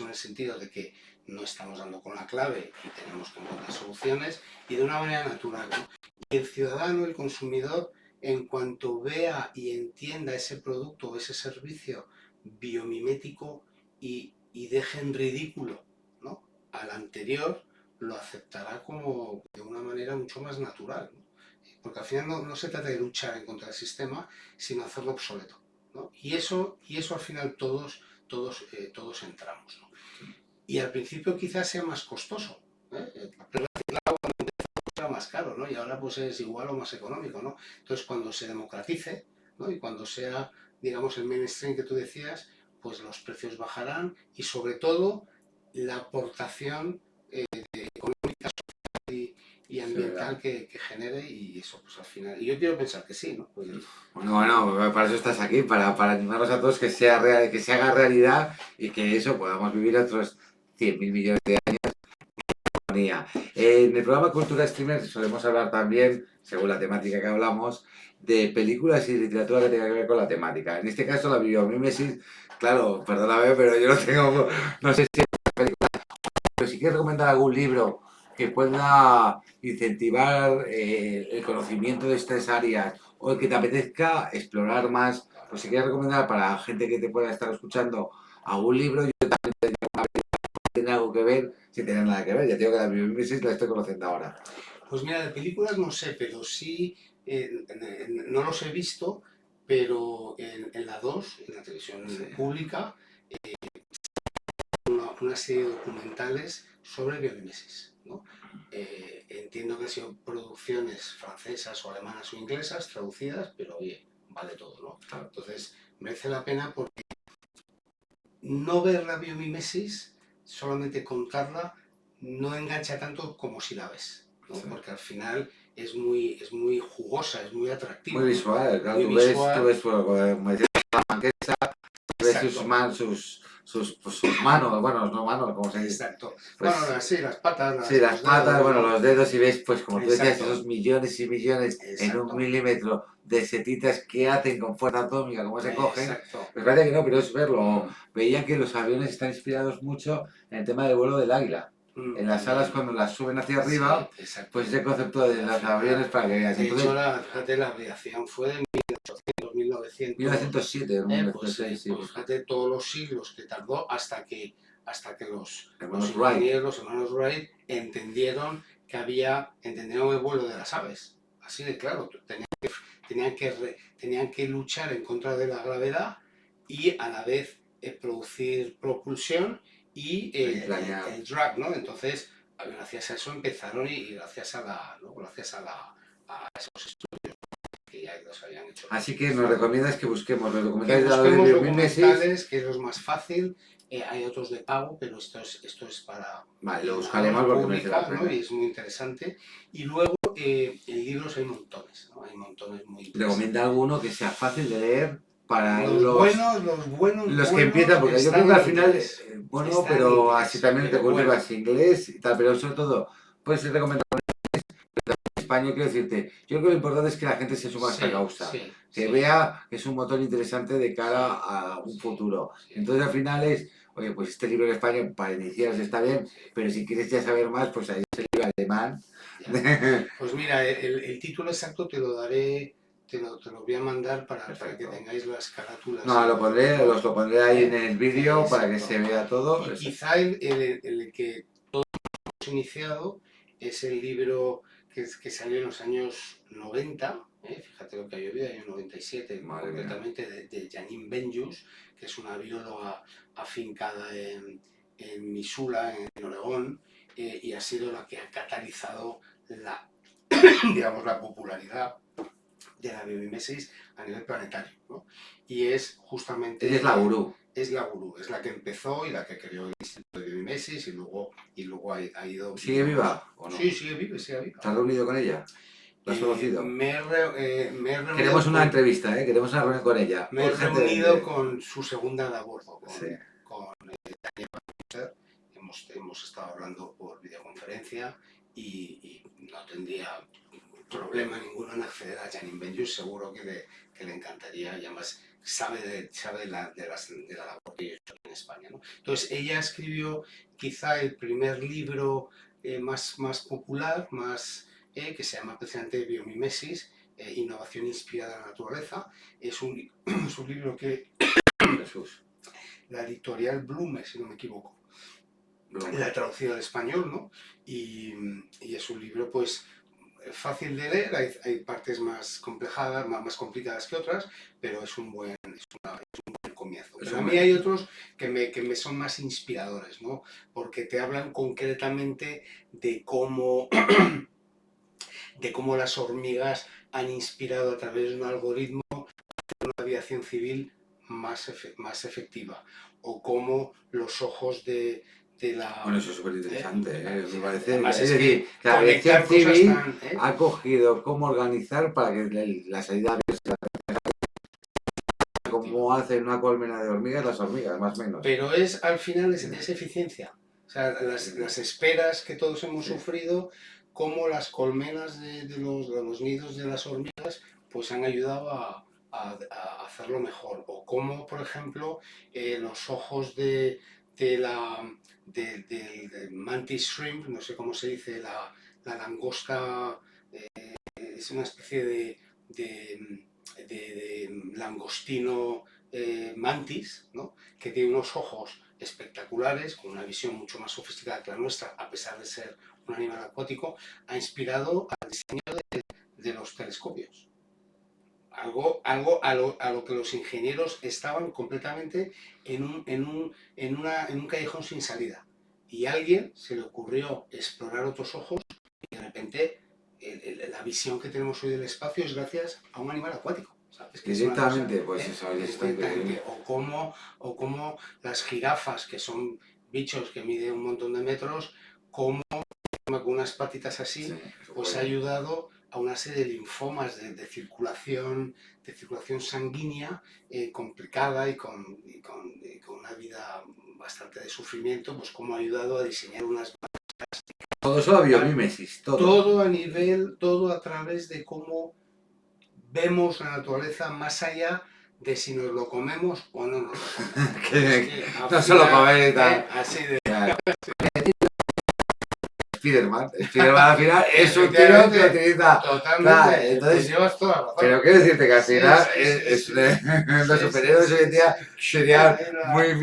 en el sentido de que no estamos dando con la clave y tenemos que encontrar soluciones y de una manera natural, ¿no? Y el ciudadano, el consumidor, en cuanto vea y entienda ese producto o ese servicio biomimético y deje en ridículo, ¿no?, al anterior, lo aceptará como de una manera mucho más natural, ¿no? Porque al final no se trata de luchar en contra del sistema, sino hacerlo obsoleto, ¿no? Y eso al final todos entramos, ¿no? Y al principio quizás sea más costoso, ¿eh? Era más caro, ¿no? Y ahora pues es igual o más económico, ¿no? Entonces cuando se democratice, ¿no?, y cuando sea, digamos, el mainstream que tú decías, pues los precios bajarán y sobre todo la aportación económica y ambiental que genere y eso pues al final. Y yo quiero pensar que sí, ¿no? Pues, Bueno, para eso estás aquí, para animarlos a todos que sea real, que se haga realidad y que eso podamos vivir otros 100.000 millones de años. En el programa Cultura Streamer solemos hablar también, según la temática que hablamos, de películas y literatura que tenga que ver con la temática. En este caso, la biomímesis, claro, perdóname, pero yo no tengo, no sé si pero si quieres recomendar algún libro que pueda incentivar el conocimiento de estas áreas o que te apetezca explorar más, pues si quieres recomendar para gente que te pueda estar escuchando algún libro, yo también tiene algo que ver, sin tener nada que ver. Ya tengo que la biomímesis la estoy conociendo ahora. Pues mira, de películas no sé, pero sí, no los he visto, pero en la 2 en la televisión pública, una serie de documentales sobre biomimesis, ¿no? Entiendo que han sido producciones francesas o alemanas o inglesas traducidas, pero oye, vale todo, ¿no? Claro. Entonces, merece la pena porque no ver la biomimesis, solamente contarla, no engancha tanto como si la ves, ¿no? Sí. Porque al final es muy jugosa, es muy atractiva. Muy visual, claro, Muy tú visual. ves, como decía la Marquesa, ves sus manos, bueno, no manos, como se dice. Exacto. Pues, Bueno, sí, las patas, sí, las los patas, dedos, bueno, ¿no? los dedos y ves, pues como tú decías, Exacto. esos millones y millones en Exacto. 1 milímetro de setitas que hacen con fuerza atómica, cómo se cogen. Exacto. Me parece que no, pero es verlo. Veía que los aviones están inspirados mucho en el tema del vuelo del águila. En las También. alas, cuando las suben hacia arriba, Sí, exacto. pues ese concepto de los aviones para que veas. De Entonces, hecho, fíjate, la aviación fue de 1800, 1900. 1907, Pues fíjate todos los siglos que tardó hasta que los hermanos ingenieros, Wright. los hermanos Wright, entendieron el vuelo de las aves. Así de claro, tenían que luchar en contra de la gravedad y a la vez producir propulsión y el drag, ¿no? Entonces, gracias a eso empezaron y gracias a esos estudios que ya los habían hecho. Así que nos recomiendas que busquemos los Que documentales de la busquemos biomimesis. documentales, que es lo más fácil. Hay otros de pago, pero esto es para Vale, lo la buscaremos porque merece la pública, ¿no? pena. Y es muy interesante. Y luego en libros hay montones, ¿no? Hay montones muy interesantes. Recomienda alguno que sea fácil de leer para los buenos, los que empiezan, porque yo creo que al final, bueno, están pero en inglés, así también te pero cultivas inglés y tal, pero sobre todo, puedes recomendar en español, quiero decirte, yo creo que lo importante es que la gente se suma a esta causa, que vea que es un motor interesante de cara a un futuro. Entonces al final es, oye, pues este libro en español para iniciarse está bien, pero si quieres ya saber más, pues hay ese libro alemán. Pues mira, el título exacto te lo daré, te lo voy a mandar para que tengáis las carátulas. No, os lo pondré ahí en el vídeo para que se vea todo. Y quizá el que todos hemos iniciado es el libro que salió en los años 90, fíjate lo que ha llovido, año 97, concretamente de Janine Benyus, que es una bióloga afincada en Missoula, en Oregón, y ha sido la que ha catalizado digamos, la popularidad de la biomimesis a nivel planetario, ¿no? Y es justamente... Ella es la gurú. Es la gurú, es la que empezó y la que creó el Instituto de Biomimesis y luego ha ido... ¿Sigue viva o no? Sí, sigue viva. ¿Te has reunido con ella? ¿La has conocido? Me he reunido... Queremos una entrevista, queremos una reunión con ella. Me he reunido con su segunda de a bordo, con Tania Panzer. Hemos estado hablando por videoconferencia y no tendría problema ninguno en acceder a Janine Benyus, seguro que le encantaría y además sabe de la labor que yo he hecho en España, ¿no? Entonces ella escribió quizá el primer libro más popular, que se llama precisamente Biomimesis, Innovación inspirada en la naturaleza. Es un libro que la editorial Blume, si no me equivoco, la ha traducido al español, ¿no? Y es un libro pues fácil de leer, hay partes más complicadas que otras, pero es un buen comienzo. Pero a mí hay otros que me son más inspiradores, ¿no? Porque te hablan concretamente de cómo las hormigas han inspirado a través de un algoritmo una aviación civil más efectiva, o cómo los ojos de la... Bueno, eso es súper interesante, me parece. Además, es decir, que la aviación civil ha cogido cómo organizar para que la salida de cómo hacen una colmena de hormigas las hormigas, más o menos. Pero al final es eficiencia. O sea, las esperas que todos hemos sufrido, cómo las colmenas de los nidos de las hormigas pues han ayudado a hacerlo mejor. O cómo, por ejemplo, los ojos del mantis shrimp, no sé cómo se dice, la langosta, es una especie de langostino mantis, ¿no? Que tiene unos ojos espectaculares, con una visión mucho más sofisticada que la nuestra, a pesar de ser un animal acuático, ha inspirado al diseño de los telescopios. algo a lo que los ingenieros estaban completamente en un callejón sin salida. Y a alguien se le ocurrió explorar otros ojos y de repente la visión que tenemos hoy del espacio es gracias a un animal acuático. ¿Sabes? Que es una cosa, Directamente, pues eso, está increíble. directamente. O como las jirafas, que son bichos que miden un montón de metros, como con unas patitas así, Sí, pues ha bueno. ayudado a una serie de linfomas de circulación sanguínea complicada y con una vida bastante de sufrimiento, pues cómo ha ayudado a diseñar unas... Todo eso, biomímesis, todo. Todo a nivel, todo a través de cómo vemos la naturaleza más allá de si nos lo comemos o no nos lo comemos. Que no solo comer y tal. Así de... Spiderman al final es un tío que utiliza. Totalmente, Entonces, pues llevas toda la razón. pero quiero decirte que al Sí, final sí, sí, sí. los Sí, superhéroes sí, hoy en día sí. serían Era muy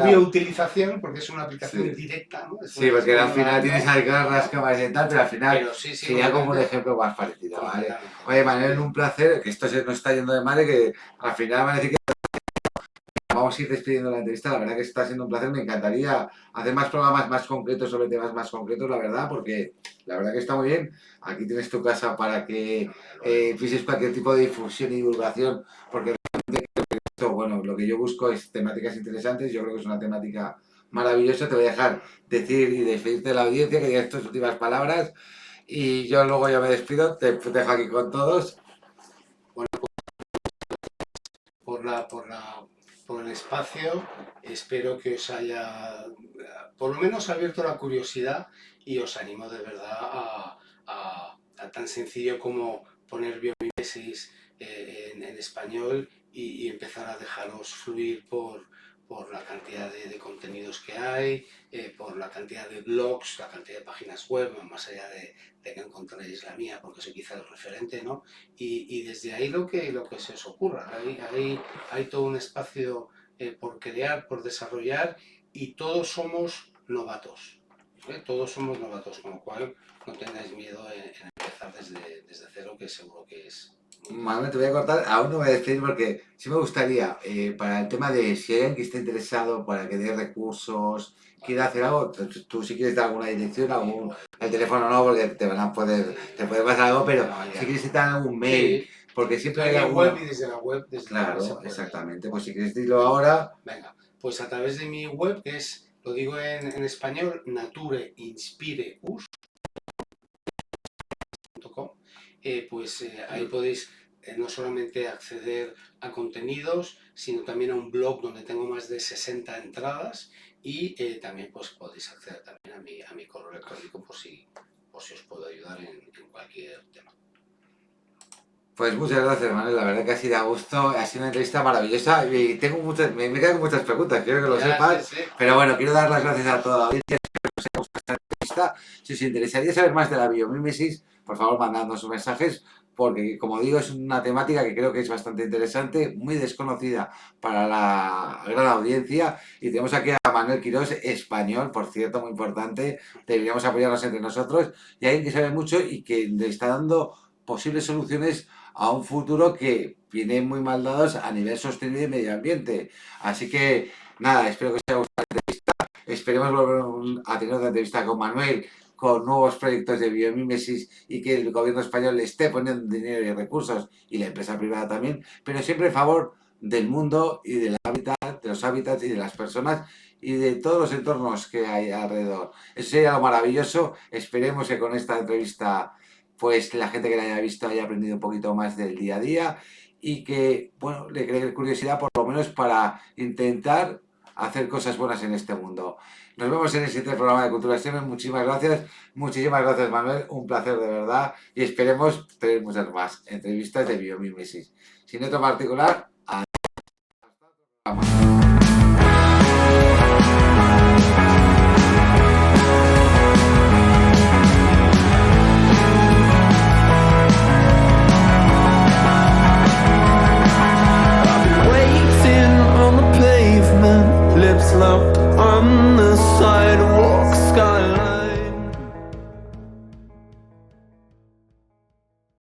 bioutilización, porque es una aplicación Sí. directa, ¿no? Sí, porque al final tienes ¿no? esas garras que vas a tal, pero al final Pero sí, sería como un completamente. ejemplo más parecido, ¿vale? Completamente. Oye, Manuel, un placer, que esto se nos está yendo de madre, que al final van a decir que vamos a ir despidiendo la entrevista. La verdad que está siendo un placer, me encantaría hacer más programas más concretos sobre temas más concretos, la verdad, porque la verdad que está muy bien. Aquí tienes tu casa para que pises cualquier tipo de difusión y divulgación, porque realmente creo que esto, bueno, lo que yo busco es temáticas interesantes, yo creo que es una temática maravillosa. Te voy a dejar decir y despedirte de la audiencia, que digas tus últimas palabras, y yo luego ya me despido, te dejo aquí con todos. Por el espacio, espero que os haya por lo menos abierto la curiosidad y os animo de verdad a tan sencillo como poner biomimesis en español y empezar a dejaros fluir por la cantidad de contenidos que hay, por la cantidad de blogs, la cantidad de páginas web, más allá de que encontréis la mía, porque soy quizá el referente, ¿no? Y desde ahí lo que se os ocurra. Hay todo un espacio por crear, por desarrollar, y todos somos novatos. Todos somos novatos, con lo cual no tengáis miedo en empezar desde cero, que seguro que es... Manuel, te voy a cortar, aún no voy a decir porque sí me gustaría, para el tema de si hay alguien que esté interesado para que dé recursos, quiera hacer algo, tú si quieres dar alguna dirección, el teléfono no, porque te van a poder, te puede pasar algo, pero si quieres dar algún mail, Sí, porque siempre hay desde la alguno... web y desde la web, Claro, exactamente, pues si quieres decirlo ahora... Venga, pues a través de mi web, que es, lo digo en español, natureinspireus.com, pues ahí podéis no solamente acceder a contenidos, sino también a un blog donde tengo más de 60 entradas, y también pues podéis acceder también a mi correo electrónico por si os puedo ayudar en cualquier tema. Pues muchas gracias, Manuel, la verdad que ha sido a gusto, ha sido una entrevista maravillosa y tengo muchas, me quedan muchas preguntas, quiero que lo sepas, Sí. pero bueno, quiero dar las gracias a toda la audiencia, espero que os haya gustado esta entrevista. Si os interesaría saber más de la biomímesis, por favor, mandadnos sus mensajes, porque como digo, es una temática que creo que es bastante interesante, muy desconocida para la gran audiencia, y tenemos aquí a Manuel Quirós, español, por cierto, muy importante, deberíamos apoyarnos entre nosotros, y alguien que sabe mucho y que le está dando posibles soluciones a un futuro que viene muy mal dados a nivel sostenible y medio ambiente. Así que, nada, espero que os haya gustado la entrevista. Esperemos volver a tener otra entrevista con Manuel, con nuevos proyectos de biomímesis, y que el gobierno español le esté poniendo dinero y recursos, y la empresa privada también, pero siempre en favor del mundo y del hábitat, de los hábitats y de las personas y de todos los entornos que hay alrededor. Eso sería lo maravilloso. Esperemos que con esta entrevista pues la gente que la haya visto haya aprendido un poquito más del día a día, y que, bueno, le cree curiosidad por lo menos para intentar hacer cosas buenas en este mundo. Nos vemos en el siguiente programa de Cultura Extreme. Muchísimas gracias, Manuel, un placer de verdad, y esperemos tener muchas más entrevistas de biomímesis. Sin otro particular, hasta